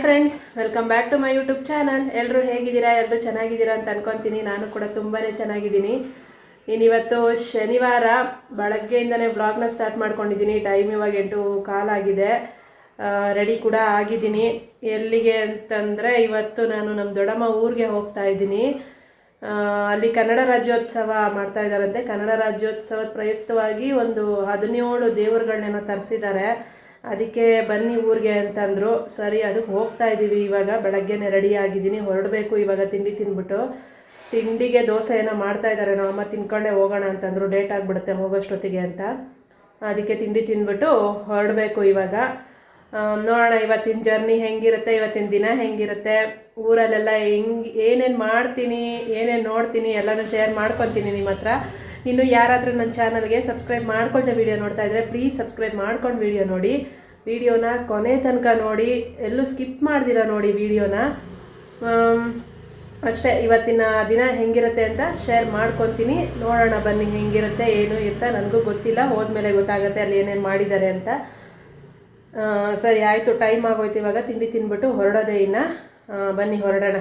Friends, welcome back to my YouTube channel. ಎಲ್ಲರೂ ಹೇಗಿದ್ದೀರಾ? ಎಲ್ಲರೂ ಚೆನ್ನಾಗಿದ್ದೀರಾ ಅಂತ ಅನ್ಕೊತೀನಿ. ನಾನು ಕೂಡ ತುಂಬಾ ಚೆನ್ನಾಗಿದ್ದೀನಿ. ಇನ್ನಿವತ್ತು ಶನಿವಾರ ಬೆಳಗ್ಗೆಯಿಂದನೇ ವ್ಲಾಗ್ನ ಸ್ಟಾರ್ಟ್ ಮಾಡ್ಕೊಂಡಿದ್ದೀನಿ. ಟೈಮ್ ಇವಾಗ 8:15 ಆಗಿದೆ. ರೆಡಿ ಕೂಡ ಆಗಿದ್ದೀನಿ. ಎಲ್ಲಿಗೆ ಅಂತಂದರೆ ಇವತ್ತು ನಾನು ನಮ್ಮ ದೊಡ್ಡಮ್ಮ ಊರಿಗೆ ಹೋಗ್ತಾ ಇದ್ದೀನಿ. ಅಲ್ಲಿ ಕನ್ನಡ ರಾಜ್ಯೋತ್ಸವ ಮಾಡ್ತಾ ಇದ್ದಾರಂತೆ. ಕನ್ನಡ ರಾಜ್ಯೋತ್ಸವದ ಪ್ರಯುಕ್ತವಾಗಿ ಒಂದು 17 ದೇವರುಗಳನ್ನೇನೋ ತರಿಸಿದ್ದಾರೆ. ಅದಕ್ಕೆ ಬನ್ನಿ ಊರಿಗೆ ಅಂತಂದರು. ಸರಿ, ಅದಕ್ಕೆ ಹೋಗ್ತಾ ಇದ್ದೀವಿ. ಇವಾಗ ಬೆಳಗ್ಗೆನೇ ರೆಡಿ ಆಗಿದ್ದೀನಿ, ಹೊರಡಬೇಕು. ಇವಾಗ ತಿಂಡಿ ತಿಂದ್ಬಿಟ್ಟು, ತಿಂಡಿಗೆ ದೋಸೆ ಏನೋ ಮಾಡ್ತಾ ಇದ್ದಾರೆ. ನಾವು ಅಮ್ಮ ತಿನ್ಕೊಂಡೇ ಹೋಗೋಣ ಅಂತಂದರು, ಲೇಟ್ ಆಗಿಬಿಡುತ್ತೆ ಹೋಗೋಷ್ಟೊತ್ತಿಗೆ ಅಂತ. ಅದಕ್ಕೆ ತಿಂಡಿ ತಿಂದ್ಬಿಟ್ಟು ಹೊರಡಬೇಕು ಇವಾಗ. ನೋಡೋಣ ಇವತ್ತಿನ ಜರ್ನಿ ಹೆಂಗಿರುತ್ತೆ, ಇವತ್ತಿನ ದಿನ ಹೆಂಗಿರುತ್ತೆ, ಊರಲ್ಲೆಲ್ಲ ಏನೇನು ಮಾಡ್ತೀನಿ, ಏನೇನು ನೋಡ್ತೀನಿ ಎಲ್ಲನೂ ಶೇರ್ ಮಾಡ್ಕೊತೀನಿ ನಿಮ್ಮ ಹತ್ರ. ಇನ್ನು ಯಾರಾದರೂ ನನ್ನ ಚಾನಲ್ಗೆ ಸಬ್ಸ್ಕ್ರೈಬ್ ಮಾಡ್ಕೊಳ್ತಾ ವೀಡಿಯೋ ನೋಡ್ತಾ ಇದ್ದರೆ ಪ್ಲೀಸ್ ಸಬ್ಸ್ಕ್ರೈಬ್ ಮಾಡ್ಕೊಂಡು ವೀಡಿಯೋ ನೋಡಿ. ವೀಡಿಯೋನ ಕೊನೆ ತನಕ ನೋಡಿ, ಎಲ್ಲೂ ಸ್ಕಿಪ್ ಮಾಡ್ದಿರ ನೋಡಿ ವೀಡಿಯೋನ. ಅಷ್ಟೇ, ಇವತ್ತಿನ ದಿನ ಹೆಂಗಿರುತ್ತೆ ಅಂತ ಶೇರ್ ಮಾಡ್ಕೊತೀನಿ. ನೋಡೋಣ ಬನ್ನಿ ಹೆಂಗಿರುತ್ತೆ, ಏನು ಇರ್ತಾ ನನಗೂ ಗೊತ್ತಿಲ್ಲ. ಹೋದ್ಮೇಲೆ ಗೊತ್ತಾಗುತ್ತೆ ಅಲ್ಲಿ ಏನೇನು ಮಾಡಿದ್ದಾರೆ ಅಂತ. ಸರಿ ಆಯಿತು, ಟೈಮ್ ಆಗೋಯ್ತು. ಇವಾಗ ತಿಂಡಿ ತಿಂದ್ಬಿಟ್ಟು ಹೊರಡೋದೇ ಇನ್ನು. ಬನ್ನಿ ಹೊರಡೋಣ.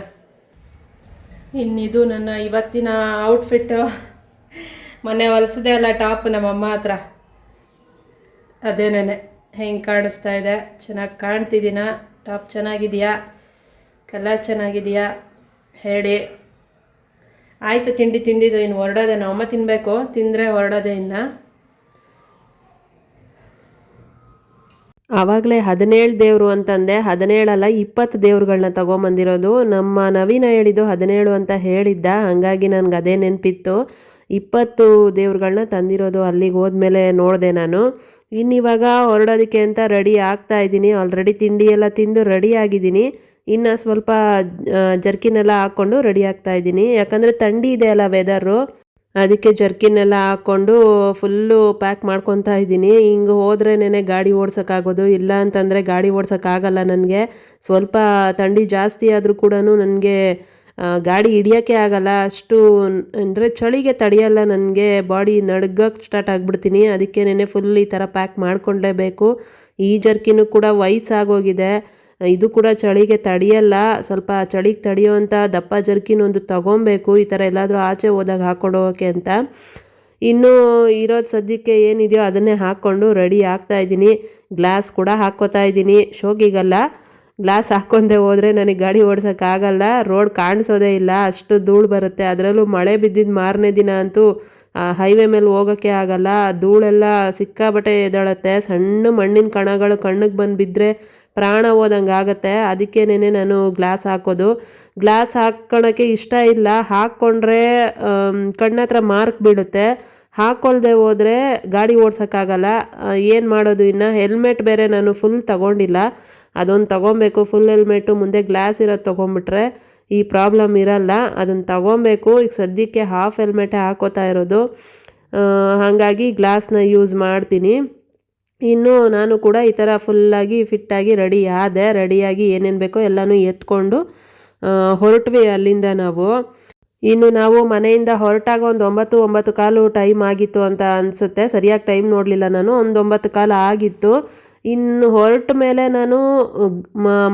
ಇನ್ನಿದು ನನ್ನ ಇವತ್ತಿನ ಔಟ್ಫಿಟ್ಟು. ಮೊನ್ನೆ ಹೊಲಿಸಿದೆ ಅಲ್ಲ ಟಾಪ್ ನಮ್ಮಮ್ಮ ಹತ್ರ, ಅದೇನೇ ಹೆಂಗೆ ಕಾಣಿಸ್ತಾ ಇದೆ? ಚೆನ್ನಾಗಿ ಕಾಣ್ತಿದ್ದೀನ? ಟಾಪ್ ಚೆನ್ನಾಗಿದೆಯಾ? ಕಲರ್ ಚೆನ್ನಾಗಿದೆಯಾ ಹೇಳಿ. ಆಯಿತು, ತಿಂಡಿ ತಿಂದಿದ್ದು. ಇನ್ನು ಹೊರಡೋದೆ. ನಮ್ಮಮ್ಮ ತಿನ್ನಬೇಕು, ತಿಂದರೆ ಹೊರಡೋದೆ ಇನ್ನು. ಆವಾಗಲೇ 17 ದೇವರು ಅಂತಂದೆ. 17 ಅಲ್ಲ, 20 ದೇವ್ರುಗಳನ್ನ ತೊಗೊಂಬಂದಿರೋದು. ನಮ್ಮ ನವೀನ ಹೇಳಿದ್ದು 17 ಅಂತ ಹೇಳಿದ್ದ, ಹಾಗಾಗಿ ನನಗೆ ಅದೇ ನೆನಪಿತ್ತು. 20 ದೇವ್ರುಗಳನ್ನ ತಂದಿರೋದು. ಅಲ್ಲಿಗೆ ಹೋದ್ಮೇಲೆ ನೋಡಿದೆ ನಾನು. ಇನ್ನಿವಾಗ ಹೊರಡೋದಕ್ಕೆ ಅಂತ ರೆಡಿ ಆಗ್ತಾ ಇದ್ದೀನಿ. ಆಲ್ರೆಡಿ ತಿಂಡಿ ಎಲ್ಲ ತಿಂದು ರೆಡಿ ಆಗಿದ್ದೀನಿ. ಇನ್ನು ಸ್ವಲ್ಪ ಜರ್ಕಿನೆಲ್ಲ ಹಾಕ್ಕೊಂಡು ರೆಡಿ ಆಗ್ತಾ ಇದ್ದೀನಿ. ಯಾಕಂದರೆ ಥಂಡಿ ಇದೆ ಅಲ್ಲ ವೆದರು, ಅದಕ್ಕೆ ಜರ್ಕಿನೆಲ್ಲ ಹಾಕ್ಕೊಂಡು ಫುಲ್ಲು ಪ್ಯಾಕ್ ಮಾಡ್ಕೊತಾ ಇದ್ದೀನಿ. ಹಿಂಗೆ ಹೋದ್ರೇನೆ ಗಾಡಿ ಓಡ್ಸೋಕ್ಕಾಗೋದು. ಇಲ್ಲ ಅಂತಂದರೆ ಗಾಡಿ ಓಡ್ಸೋಕ್ಕಾಗಲ್ಲ ನನಗೆ. ಸ್ವಲ್ಪ ಥಂಡಿ ಜಾಸ್ತಿ ಆದರೂ ಕೂಡ ನನಗೆ ಗಾಡಿ ಹಿಡಿಯೋಕ್ಕೆ ಆಗಲ್ಲ. ಅಷ್ಟು ಅಂದರೆ ಚಳಿಗೆ ತಡೆಯಲ್ಲ ನನಗೆ. ಬಾಡಿ ನಡ್ಗಕ್ಕೆ ಸ್ಟಾರ್ಟ್ ಆಗಿಬಿಡ್ತೀನಿ. ಅದಕ್ಕೇನೆ ಫುಲ್ ಈ ಥರ ಪ್ಯಾಕ್ ಮಾಡ್ಕೊಳ್ಳೇಬೇಕು. ಈ ಜರ್ಕಿನೂ ಕೂಡ ವಯಸ್ಸಾಗೋಗಿದೆ. ಇದು ಕೂಡ ಚಳಿಗೆ ತಡೆಯಲ್ಲ. ಸ್ವಲ್ಪ ಚಳಿಗೆ ತಡೆಯೋವಂಥ ದಪ್ಪ ಜರ್ಕಿನ್ ಒಂದು ತೊಗೊಬೇಕು, ಈ ಥರ ಎಲ್ಲಾದರೂ ಆಚೆ ಹೋದಾಗ ಹಾಕ್ಕೊಂಡು ಹೋಗೋಕ್ಕೆ ಅಂತ. ಇನ್ನೂ ಇರೋದು ಸದ್ಯಕ್ಕೆ ಏನಿದೆಯೋ ಅದನ್ನೇ ಹಾಕ್ಕೊಂಡು ರೆಡಿ ಆಗ್ತಾಯಿದ್ದೀನಿ. ಗ್ಲಾಸ್ ಕೂಡ ಹಾಕ್ಕೋತಾ ಇದ್ದೀನಿ. ಶೋಕಿಗಲ್ಲ, ಗ್ಲಾಸ್ ಹಾಕ್ಕೊಂಡೆ ಹೋದರೆ ನನಗೆ ಗಾಡಿ ಓಡ್ಸೋಕ್ಕಾಗಲ್ಲ. ರೋಡ್ ಕಾಣಿಸೋದೇ ಇಲ್ಲ, ಅಷ್ಟು ಧೂಳು ಬರುತ್ತೆ. ಅದರಲ್ಲೂ ಮಳೆ ಬಿದ್ದಿದ್ದು ಮಾರನೇ ದಿನ ಅಂತೂ ಹೈವೇ ಮೇಲೆ ಹೋಗೋಕ್ಕೆ ಆಗಲ್ಲ. ಧೂಳೆಲ್ಲ ಸಿಕ್ಕಾಬಟ್ಟೆ ಎದ್ದೇಳುತ್ತೆ. ಸಣ್ಣ ಮಣ್ಣಿನ ಕಣಗಳು ಕಣ್ಣಿಗೆ ಬಂದು ಬಿದ್ದರೆ ಪ್ರಾಣ ಹೋದಂಗೆ ಆಗುತ್ತೆ. ಅದಕ್ಕೇನೆ ನಾನು ಗ್ಲಾಸ್ ಹಾಕೋದು. ಗ್ಲಾಸ್ ಹಾಕ್ಕೊಳಕ್ಕೆ ಇಷ್ಟ ಇಲ್ಲ. ಹಾಕ್ಕೊಂಡ್ರೆ ಕಣ್ಣತ್ರ ಮಾರ್ಕ್ ಬೀಳುತ್ತೆ. ಹಾಕ್ಕೊಳ್ದೆ ಹೋದರೆ ಗಾಡಿ ಓಡ್ಸೋಕ್ಕಾಗಲ್ಲ. ಏನು ಮಾಡೋದು? ಇನ್ನು ಹೆಲ್ಮೆಟ್ ಬೇರೆ ನಾನು ಫುಲ್ ತಗೊಂಡಿಲ್ಲ, ಅದೊಂದು ತೊಗೊಬೇಕು. ಫುಲ್ ಹೆಲ್ಮೆಟು, ಮುಂದೆ ಗ್ಲಾಸ್ ಇರೋದು ತೊಗೊಂಬಿಟ್ರೆ ಈ ಪ್ರಾಬ್ಲಮ್ ಇರಲ್ಲ. ಅದನ್ನು ತೊಗೊಬೇಕು. ಈಗ ಸದ್ಯಕ್ಕೆ ಹಾಫ್ ಹೆಲ್ಮೆಟೇ ಹಾಕೋತಾ ಇರೋದು, ಹಾಗಾಗಿ ಗ್ಲಾಸ್ನ ಯೂಸ್ ಮಾಡ್ತೀನಿ. ಇನ್ನು ನಾನು ಕೂಡ ಈ ಥರ ಫುಲ್ಲಾಗಿ ಫಿಟ್ಟಾಗಿ ರೆಡಿ ಆದೆ. ರೆಡಿಯಾಗಿ ಏನೇನು ಬೇಕೋ ಎಲ್ಲನೂ ಎತ್ಕೊಂಡು ಹೊರಟ್ವಿ ಅಲ್ಲಿಂದ ನಾವು. ಇನ್ನು ನಾವು ಮನೆಯಿಂದ ಹೊರಟಾಗ ಒಂದು 9:15 ಟೈಮ್ ಆಗಿತ್ತು ಅಂತ ಅನಿಸುತ್ತೆ. ಸರಿಯಾಗಿ ಟೈಮ್ ನೋಡಲಿಲ್ಲ ನಾನು. ಒಂದು 9:15 ಆಗಿತ್ತು. ಇನ್ನು ಹೊರಟ ಮೇಲೆ ನಾನು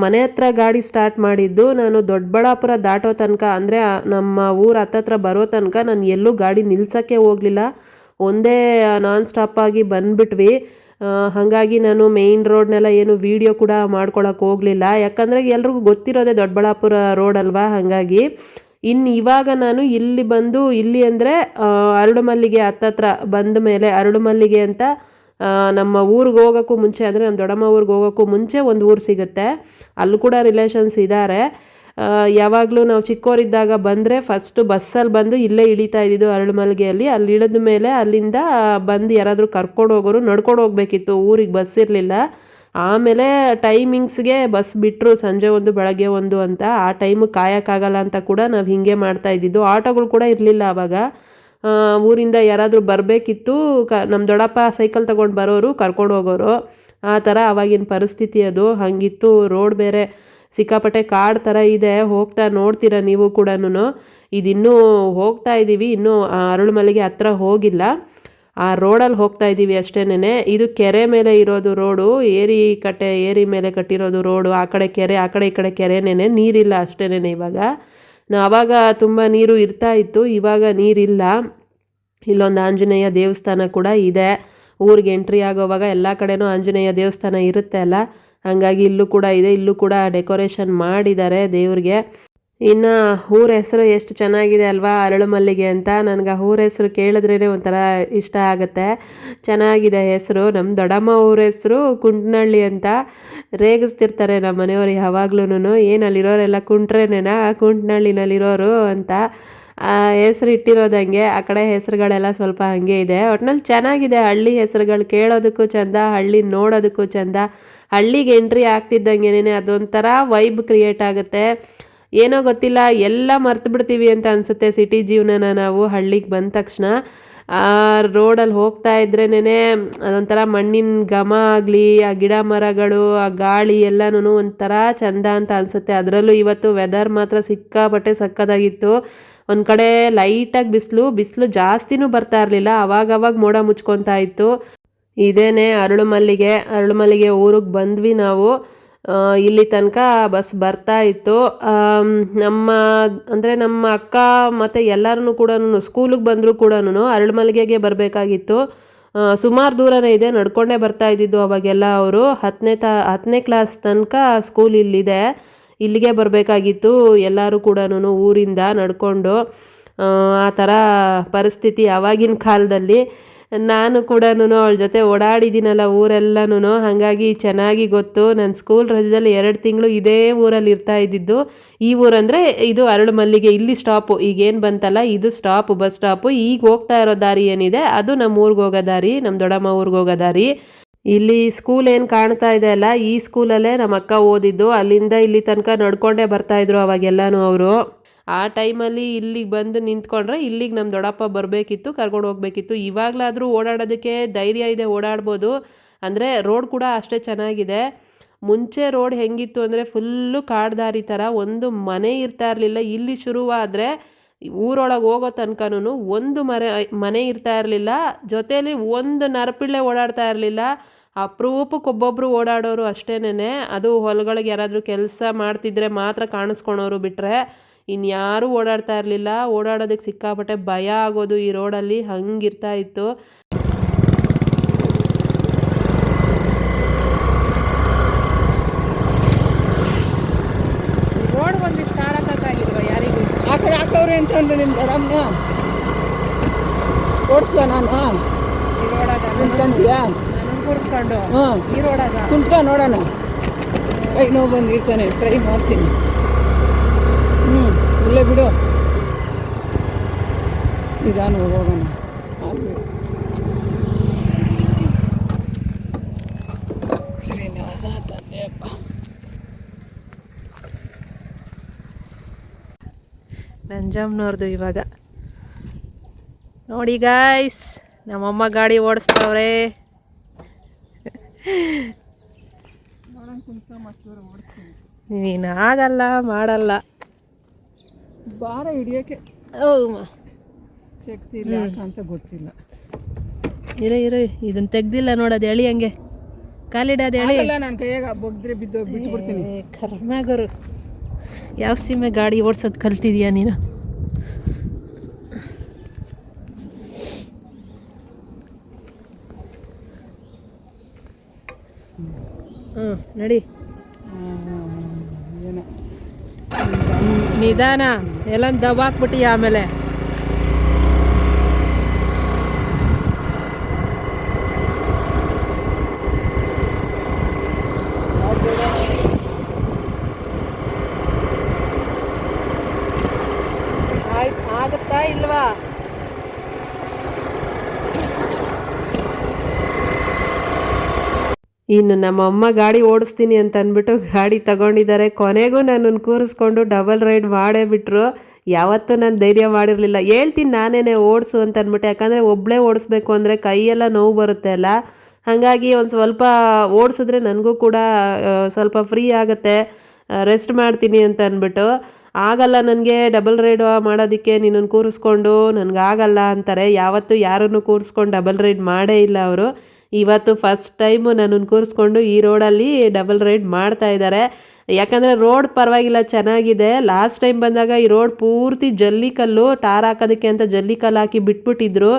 ಮನೆ ಹತ್ರ ಗಾಡಿ ಸ್ಟಾರ್ಟ್ ಮಾಡಿದ್ದು. ನಾನು ದೊಡ್ಡಬಳ್ಳಾಪುರ ದಾಟೋ ತನಕ, ಅಂದರೆ ನಮ್ಮ ಊರ ಹತ್ತತ್ರ ಬರೋ ತನಕ ನಾನು ಎಲ್ಲೂ ಗಾಡಿ ನಿಲ್ಸೋಕ್ಕೆ ಹೋಗಲಿಲ್ಲ. ಒಂದೇ ನಾನ್ ಸ್ಟಾಪಾಗಿ ಬಂದುಬಿಟ್ವಿ. ಹಾಗಾಗಿ ನಾನು ಮೇಯ್ನ್ ರೋಡ್ನೆಲ್ಲ ಏನು ವೀಡಿಯೋ ಕೂಡ ಮಾಡ್ಕೊಳಕ್ಕೆ ಹೋಗಲಿಲ್ಲ. ಯಾಕಂದರೆ ಎಲ್ರಿಗೂ ಗೊತ್ತಿರೋದೇ ದೊಡ್ಡಬಳ್ಳಾಪುರ ರೋಡ್ ಅಲ್ವಾ, ಹಾಗಾಗಿ. ಇನ್ನು ಇವಾಗ ನಾನು ಇಲ್ಲಿ ಬಂದು, ಇಲ್ಲಿ ಅಂದರೆ ಅರಳುಮಲ್ಲಿಗೆ ಹತ್ತತ್ರ ಬಂದ ಮೇಲೆ, ಅರಳುಮಲ್ಲಿಗೆ ಅಂತ ನಮ್ಮ ಊರಿಗೆ ಹೋಗೋಕ್ಕೂ ಮುಂಚೆ, ಅಂದರೆ ನಮ್ಮ ದೊಡ್ಡಮ್ಮ ಊರಿಗೆ ಹೋಗೋಕ್ಕೂ ಮುಂಚೆ ಒಂದು ಊರು ಸಿಗುತ್ತೆ. ಅಲ್ಲೂ ಕೂಡ ರಿಲೇಷನ್ಸ್ ಇದ್ದಾರೆ. ಯಾವಾಗಲೂ ನಾವು ಚಿಕ್ಕವರಿದ್ದಾಗ ಬಂದರೆ ಫಸ್ಟು ಬಸ್ಸಲ್ಲಿ ಬಂದು ಇಲ್ಲೇ ಇಳಿತಾ ಇದ್ದಿದ್ದು ಅರಳುಮಲ್ಲಿಗೆಯಲ್ಲಿ. ಅಲ್ಲಿ ಇಳಿದ ಮೇಲೆ ಅಲ್ಲಿಂದ ಬಂದು ಯಾರಾದರೂ ಕರ್ಕೊಂಡು ಹೋಗೋರು. ನಡ್ಕೊಂಡು ಹೋಗಬೇಕಿತ್ತು, ಊರಿಗೆ ಬಸ್ ಇರಲಿಲ್ಲ. ಆಮೇಲೆ ಟೈಮಿಂಗ್ಸ್ಗೆ ಬಸ್ ಬಿಟ್ಟರು, ಸಂಜೆ 1 ಬೆಳಗ್ಗೆ 1 ಅಂತ. ಆ ಟೈಮು ಕಾಯೋಕ್ಕಾಗಲ್ಲ ಅಂತ ಕೂಡ ನಾವು ಹೀಗೆ ಮಾಡ್ತಾ ಇದ್ದಿದ್ದು. ಆಟೋಗಳು ಕೂಡ ಇರಲಿಲ್ಲ ಆವಾಗ. ಊರಿಂದ ಯಾರಾದರೂ ಬರಬೇಕಿತ್ತು, ನಮ್ಮ ದೊಡ್ಡಪ್ಪ ಸೈಕಲ್ ತೊಗೊಂಡು ಬರೋರು, ಕರ್ಕೊಂಡು ಹೋಗೋರು. ಆ ಥರ ಆವಾಗಿನ ಪರಿಸ್ಥಿತಿ ಅದು. ಹಾಗಿತ್ತು. ರೋಡ್ ಬೇರೆ ಸಿಕ್ಕಾಪಟ್ಟೆ ಕಾಡು ಥರ ಇದೆ. ಹೋಗ್ತಾ ನೋಡ್ತೀರ ನೀವು ಕೂಡ. ಇದಿನ್ನೂ ಹೋಗ್ತಾ ಇದ್ದೀವಿ, ಇನ್ನೂ ಅರಳುಮಲ್ಲಿಗೆ ಹತ್ರ ಹೋಗಿಲ್ಲ. ಆ ರೋಡಲ್ಲಿ ಹೋಗ್ತಾ ಇದ್ದೀವಿ ಅಷ್ಟೇನೆ. ಇದು ಕೆರೆ ಮೇಲೆ ಇರೋದು ರೋಡು, ಏರಿ ಮೇಲೆ ಕಟ್ಟಿರೋದು ರೋಡು. ಆ ಕಡೆ ಕೆರೆ, ಆ ಕಡೆ ಈ ಕಡೆ ಕೆರೆನೇನೆ, ನೀರಿಲ್ಲ ಅಷ್ಟೇನೆ. ಇವಾಗ ಆವಾಗ ತುಂಬ ನೀರು ಇರ್ತಾ ಇತ್ತು, ಇವಾಗ ನೀರಿಲ್ಲ. ಇಲ್ಲೊಂದು ಆಂಜನೇಯ ದೇವಸ್ಥಾನ ಕೂಡ ಇದೆ. ಊರಿಗೆ ಎಂಟ್ರಿ ಆಗೋವಾಗ ಎಲ್ಲ ಕಡೆನೂ ಆಂಜನೇಯ ದೇವಸ್ಥಾನ ಇರುತ್ತೆ ಅಲ್ಲ, ಹಾಗಾಗಿ ಇಲ್ಲೂ ಕೂಡ ಇದೆ. ಇಲ್ಲೂ ಕೂಡ ಡೆಕೋರೇಷನ್ ಮಾಡಿದ್ದಾರೆ ದೇವ್ರಿಗೆ. ಇನ್ನು ಊರ ಹೆಸರು ಎಷ್ಟು ಚೆನ್ನಾಗಿದೆ ಅಲ್ವಾ, ಅರಳು ಮಲ್ಲಿಗೆ ಅಂತ. ನನಗೆ ಆ ಊರ ಹೆಸರು ಕೇಳಿದ್ರೇ ಒಂಥರ ಇಷ್ಟ ಆಗುತ್ತೆ, ಚೆನ್ನಾಗಿದೆ ಹೆಸರು. ನಮ್ಮ ದೊಡ್ಡಮ್ಮ ಊರ ಹೆಸರು ಕುಂಟ್ನಳ್ಳಿ ಅಂತ. ರೇಗಿಸ್ತಿರ್ತಾರೆ ನಮ್ಮ ಮನೆಯವರು ಯಾವಾಗ್ಲೂ, ಏನು ಅಲ್ಲಿರೋರೆಲ್ಲ ಕುಂಟ್ರೇನೇನಾ, ಕುಂಟ್ನಳ್ಳಿನಲ್ಲಿರೋರು ಅಂತ ಹೆಸರು ಇಟ್ಟಿರೋದಂಗೆ. ಆ ಕಡೆ ಹೆಸರುಗಳೆಲ್ಲ ಸ್ವಲ್ಪ ಹಾಗೆ ಇದೆ. ಒಟ್ನಲ್ಲಿ ಚೆನ್ನಾಗಿದೆ. ಹಳ್ಳಿ ಹೆಸರುಗಳು ಕೇಳೋದಕ್ಕೂ ಚೆಂದ, ಹಳ್ಳಿ ನೋಡೋದಕ್ಕೂ ಚೆಂದ. ಹಳ್ಳಿಗೆ ಎಂಟ್ರಿ ಆಗ್ತಿದ್ದಂಗೆನೇ ಅದೊಂಥರ ವೈಬ್ ಕ್ರಿಯೇಟ್ ಆಗುತ್ತೆ. ಏನೋ ಗೊತ್ತಿಲ್ಲ, ಎಲ್ಲ ಮರ್ತು ಬಿಡ್ತೀವಿ ಅಂತ ಅನಿಸುತ್ತೆ ಸಿಟಿ ಜೀವನನ ನಾವು ಹಳ್ಳಿಗೆ ಬಂದ ತಕ್ಷಣ. ಆ ರೋಡಲ್ಲಿ ಹೋಗ್ತಾ ಇದ್ರೇನೆ ಅದೊಂಥರ ಮಣ್ಣಿನ ಘಮ ಆಗಲಿ, ಆ ಗಿಡ ಮರಗಳು, ಆ ಗಾಳಿ ಎಲ್ಲನೂ ಒಂಥರ ಚೆಂದ ಅಂತ ಅನಿಸುತ್ತೆ. ಅದರಲ್ಲೂ ಇವತ್ತು ವೆದರ್ ಮಾತ್ರ ಸಿಕ್ಕಾಪಟ್ಟೆ ಸಕ್ಕದಾಗಿತ್ತು. ಒಂದು ಕಡೆ ಲೈಟಾಗಿ ಬಿಸಿಲು ಜಾಸ್ತಿನೂ ಬರ್ತಾ ಇರಲಿಲ್ಲ, ಅವಾಗವಾಗ ಮೋಡ ಮುಚ್ಕೊತಾ ಇತ್ತು. ಇದೇನೆ ಅರಳು ಮಲ್ಲಿಗೆ ಊರಿಗೆ ಬಂದ್ವಿ ನಾವು. ಇಲ್ಲಿ ತನಕ ಬಸ್ ಬರ್ತಾ ಇತ್ತು. ನಮ್ಮ ಅಕ್ಕ ಮತ್ತು ಎಲ್ಲರೂ ಕೂಡ ಸ್ಕೂಲಿಗೆ ಬಂದರೂ ಕೂಡ ಅರಳು ಮಲ್ಲಿಗೆಗೆ ಬರಬೇಕಾಗಿತ್ತು. ಸುಮಾರು ದೂರನೇ ಇದೆ, ನಡ್ಕೊಂಡೇ ಬರ್ತಾ ಇದ್ದಿದ್ದು ಅವಾಗೆಲ್ಲ. ಅವರು 10ನೇ ಕ್ಲಾಸ್ ತನಕ ಸ್ಕೂಲ್ ಇಲ್ಲಿದೆ, ಇಲ್ಲಿಗೆ ಬರಬೇಕಾಗಿತ್ತು ಎಲ್ಲರೂ ಕೂಡ ಊರಿಂದ ನಡ್ಕೊಂಡು. ಆ ಥರ ಪರಿಸ್ಥಿತಿ ಆವಾಗಿನ ಕಾಲದಲ್ಲಿ. ನಾನು ಕೂಡ ಅವಳ ಜೊತೆ ಓಡಾಡಿದ್ದೀನಲ್ಲ ಊರೆಲ್ಲನೂ, ಹಾಗಾಗಿ ಚೆನ್ನಾಗಿ ಗೊತ್ತು. ನನ್ನ ಸ್ಕೂಲ್ ರಜದಲ್ಲಿ 2 ತಿಂಗಳು ಇದೇ ಊರಲ್ಲಿ ಇರ್ತಾ ಇದ್ದಿದ್ದು. ಈ ಊರಂದರೆ ಇದು ಅರಳು ಮಲ್ಲಿಗೆ, ಇಲ್ಲಿ ಸ್ಟಾಪು. ಈಗೇನು ಬಂತಲ್ಲ ಇದು ಸ್ಟಾಪು, ಬಸ್ ಸ್ಟಾಪು. ಈಗ ಹೋಗ್ತಾ ಇರೋ ದಾರಿ ಏನಿದೆ ಅದು ನಮ್ಮ ಊರಿಗೆ ಹೋಗೋ ದಾರಿ, ನಮ್ಮ ದೊಡ್ಡಮ್ಮ ಊರಿಗೆ ಹೋಗೋ ದಾರಿ. ಇಲ್ಲಿ ಸ್ಕೂಲ್ ಏನು ಕಾಣ್ತಾ ಇದೆ ಅಲ್ಲ, ಈ ಸ್ಕೂಲಲ್ಲೇ ನಮ್ಮ ಅಕ್ಕ ಓದಿದ್ದು. ಅಲ್ಲಿಂದ ಇಲ್ಲಿ ತನಕ ನಡ್ಕೊಂಡೇ ಬರ್ತಾಯಿದ್ರು ಅವಾಗೆಲ್ಲನೂ ಅವರು. ಆ ಟೈಮಲ್ಲಿ ಇಲ್ಲಿಗೆ ಬಂದು ನಿಂತ್ಕೊಂಡ್ರೆ ಇಲ್ಲಿಗೆ ನಮ್ಮ ದೊಡ್ಡಪ್ಪ ಬರಬೇಕಿತ್ತು, ಕರ್ಕೊಂಡು ಹೋಗಬೇಕಿತ್ತು. ಇವಾಗಲಾದರೂ ಓಡಾಡೋದಕ್ಕೆ ಧೈರ್ಯ ಇದೆ, ಓಡಾಡ್ಬೋದು. ಅಂದರೆ ರೋಡ್ ಕೂಡ ಅಷ್ಟೇ ಚೆನ್ನಾಗಿದೆ. ಮುಂಚೆ ರೋಡ್ ಹೆಂಗಿತ್ತು ಅಂದರೆ ಫುಲ್ಲು ಕಾಡ್ದಾರಿ ಥರ, ಒಂದು ಮನೆ ಇರ್ತಾ ಇರಲಿಲ್ಲ. ಇಲ್ಲಿ ಶುರುವಾದರೆ ಊರೊಳಗೆ ಹೋಗೋ ತನಕನೂ ಒಂದು ಮನೆ ಇರ್ತಾ ಇರಲಿಲ್ಲ. ಜೊತೆಯಲ್ಲಿ ಒಂದು ನರಪಿಳ್ಳೆ ಓಡಾಡ್ತಾ ಇರಲಿಲ್ಲ. ಅಪರೂಪಕ್ಕೆ ಒಬ್ಬೊಬ್ಬರು ಓಡಾಡೋರು ಅಷ್ಟೇನೆ. ಅದು ಹೊಲಗಳಿಗೆ ಯಾರಾದರೂ ಕೆಲಸ ಮಾಡ್ತಿದ್ರೆ ಮಾತ್ರ ಕಾಣಿಸ್ಕೊಳೋರು, ಬಿಟ್ಟರೆ ಇನ್ಯಾರೂ ಓಡಾಡ್ತಾ ಇರಲಿಲ್ಲ. ಓಡಾಡೋದಕ್ಕೆ ಸಿಕ್ಕಾಪಟ್ಟೆ ಭಯ ಆಗೋದು ಈ ರೋಡಲ್ಲಿ, ಹಂಗಿರ್ತಾ ಇತ್ತು. ರೋಡ್ ಒಂದಿಷ್ಟು ಹಾಳಕ್ಕಾಗಿಲ್ವ ಯಾರಿಗೂ? ಆ ಕಡೆ ಹಾಕವ್ರೆ ಅಂತಂದ್ರೆ ನಿಮ್ಮ ದೊಡ್ಡಮ್ಮನ ಓಡಿಸ್ಲ ನಾನು ಈ ರೋಡಾಗ ಕುಂತ್ಕೊಂತೀಯಾ? ನಾನು ಕೂರಿಸ್ಕೊಂಡು ಹ್ಞೂ ಈ ರೋಡಾಗ ಕುಂತ್ಕ ನೋಡೋಣ. ಕೈ ನೋವು ಬಂದಿರ್ತಾನೆ, ಟ್ರೈ ಮಾಡ್ತೀನಿ. ಇಲ್ಲೇ ಬಿಡು, ನಿಧಾನ ಹೋಗೋಣ. ಶ್ರೀನಿವಾಸ ತಂದೆಯಪ್ಪ. ನಂಜಮ್ಮನವ್ರದ್ದು ಇವಾಗ ನೋಡಿ ಗಾಯ್ಸ್, ನಮ್ಮಮ್ಮ ಗಾಡಿ ಓಡಿಸ್ತವ್ರೆ. ನೀನು ಆಗಲ್ಲ, ಮಾಡಲ್ಲ. ಭಾರ ಹಿಡಿಯೋಕ್ಕೆ ಹೌಮ್ಮ ಶಕ್ತಿ ಇಲ್ಲ ಅಂತ ಗೊತ್ತಿಲ್ಲ. ಇರು ಇದನ್ನು ತೆಗ್ದಿಲ್ಲ ನೋಡೋದು, ಎಳಿ ಹಂಗೆ ಕಾಲಿಡೋದು ಎಳಿ. ನಾನು ಕೈಯಾಗ ಬಗ್ದ್ರೆ ಬಿದ್ದು ಬಿಟ್ಬಿಡ್ತೀನಿ. ಕರ್ಮಗರು, ಯಾವ ಸೀಮೆ ಗಾಡಿ ಓಡಿಸೋದು ಕಲ್ತಿದ್ಯಾ ನೀನು? ನಡಿ. ಏನೋ ನಿಧಾನ, ಎಲ್ಲ ದಬಾಕ್ಬಿಟ್ಟಿ ಆಮೇಲೆ. ಆಗುತ್ತಾ ಇಲ್ವಾ? ಇನ್ನು ನಮ್ಮಮ್ಮ ಗಾಡಿ ಓಡಿಸ್ತೀನಿ ಅಂತ ಅಂದ್ಬಿಟ್ಟು ಗಾಡಿ ತಗೊಂಡಿದ್ದಾರೆ. ಕೊನೆಗೂ ನನ್ನನ್ನು ಕೂರಿಸ್ಕೊಂಡು ಡಬಲ್ ರೈಡ್ ಮಾಡೇ ಬಿಟ್ಟರು. ಯಾವತ್ತೂ ನಾನು ಧೈರ್ಯ ಮಾಡಿರಲಿಲ್ಲ. ಹೇಳ್ತೀನಿ ನಾನೇ ಓಡಿಸು ಅಂತ ಅಂದ್ಬಿಟ್ಟು, ಯಾಕಂದರೆ ಒಬ್ಬಳೇ ಓಡಿಸ್ಬೇಕು ಅಂದರೆ ಕೈಯೆಲ್ಲ ನೋವು ಬರುತ್ತೆ ಅಲ್ಲ, ಹಾಗಾಗಿ ಒಂದು ಸ್ವಲ್ಪ ಓಡಿಸಿದ್ರೆ ನನಗೂ ಕೂಡ ಸ್ವಲ್ಪ ಫ್ರೀ ಆಗುತ್ತೆ, ರೆಸ್ಟ್ ಮಾಡ್ತೀನಿ ಅಂತ ಅಂದ್ಬಿಟ್ಟು. ಆಗಲ್ಲ ನನಗೆ ಡಬಲ್ ರೈಡ್ ಮಾಡೋದಕ್ಕೆ ನಿನ್ನನ್ನು ಕೂರಿಸ್ಕೊಂಡು ನನಗಾಗಲ್ಲ ಅಂತಾರೆ. ಯಾವತ್ತೂ ಯಾರನ್ನು ಕೂರಿಸ್ಕೊಂಡು ಡಬಲ್ ರೈಡ್ ಮಾಡೇ ಇಲ್ಲ ಅವರು. ಇವತ್ತು ಫಸ್ಟ್ ಟೈಮು ನನ್ನನ್ನು ಕೂರಿಸ್ಕೊಂಡು ಈ ರೋಡಲ್ಲಿ ಡಬಲ್ ರೈಡ್ ಮಾಡ್ತಾ ಇದ್ದಾರೆ. ಯಾಕಂದರೆ ರೋಡ್ ಪರವಾಗಿಲ್ಲ, ಚೆನ್ನಾಗಿದೆ. ಲಾಸ್ಟ್ ಟೈಮ್ ಬಂದಾಗ ಈ ರೋಡ್ ಪೂರ್ತಿ ಜಲ್ಲಿಕಲ್ಲು, ಟಾರ್ ಹಾಕೋದಕ್ಕೆ ಅಂತ ಜಲ್ಲಿಕಲ್ಲು ಹಾಕಿ ಬಿಟ್ಬಿಟ್ಟಿದ್ರು.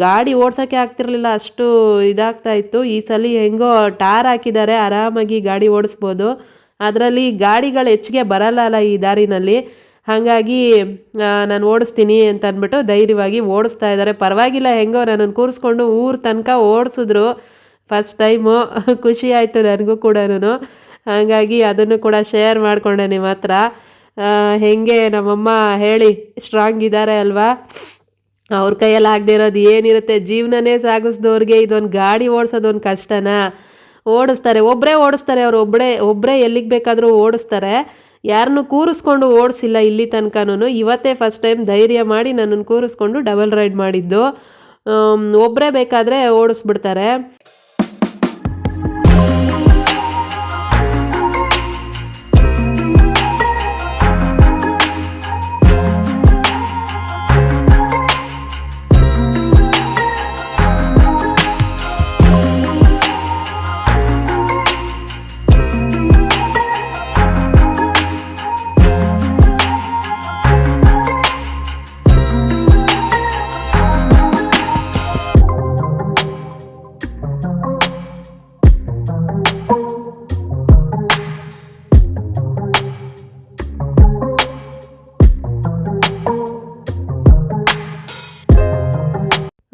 ಗಾಡಿ ಓಡ್ಸೋಕ್ಕೆ ಆಗ್ತಿರ್ಲಿಲ್ಲ, ಅಷ್ಟು ಇದಾಗ್ತಾ ಇತ್ತು. ಈ ಸಲ ಹೆಂಗೋ ಟಾರ್ ಹಾಕಿದ್ದಾರೆ, ಆರಾಮಾಗಿ ಗಾಡಿ ಓಡಿಸ್ಬೋದು. ಅದರಲ್ಲಿ ಗಾಡಿಗಳು ಹೆಚ್ಚಿಗೆ ಬರಲ್ಲ ಈ ದಾರಿನಲ್ಲಿ. ಹಾಗಾಗಿ ನಾನು ಓಡಿಸ್ತೀನಿ ಅಂತ ಅಂದ್ಬಿಟ್ಟು ಧೈರ್ಯವಾಗಿ ಓಡಿಸ್ತಾ ಇದ್ದಾರೆ. ಪರವಾಗಿಲ್ಲ, ಹೆಂಗೋ ನನ್ನನ್ನು ಕೂರಿಸ್ಕೊಂಡು ಊರು ತನಕ ಓಡಿಸಿದ್ರು ಫಸ್ಟ್ ಟೈಮು. ಖುಷಿ ಆಯಿತು ನನಗೂ ಕೂಡ. ಹಾಗಾಗಿ ಅದನ್ನು ಕೂಡ ಶೇರ್ ಮಾಡಿಕೊಂಡೆ ನಿಮ್ಮ ಹತ್ರ. ಹೆಂಗೆ ನಮ್ಮಮ್ಮ ಹೇಳಿ ಸ್ಟ್ರಾಂಗ್ ಇದ್ದಾರೆ ಅಲ್ವಾ. ಅವ್ರ ಕೈಯಲ್ಲಿ ಆಗದೆ ಇರೋದು ಏನಿರುತ್ತೆ. ಜೀವನನೇ ಸಾಗಿಸ್ದವ್ರಿಗೆ ಇದೊಂದು ಗಾಡಿ ಓಡಿಸೋದೊಂದು ಕಷ್ಟನಾ? ಓಡಿಸ್ತಾರೆ, ಒಬ್ಬರೇ ಓಡಿಸ್ತಾರೆ. ಅವ್ರು ಒಬ್ಬರೇ ಎಲ್ಲಿಗೆ ಬೇಕಾದರೂ ಓಡಿಸ್ತಾರೆ. ಯಾರನ್ನೂ ಕೂರಿಸ್ಕೊಂಡು ಓಡಿಸಿಲ್ಲ ಇಲ್ಲಿ ತನಕನೂ. ಇವತ್ತೇ ಫಸ್ಟ್ ಟೈಮ್ ಧೈರ್ಯ ಮಾಡಿ ನನ್ನನ್ನು ಕೂರಿಸ್ಕೊಂಡು ಡಬಲ್ ರೈಡ್ ಮಾಡಿದ್ದು. ಒಬ್ಬರೇ ಬೇಕಾದರೆ ಓಡಿಸ್ಬಿಡ್ತಾರೆ.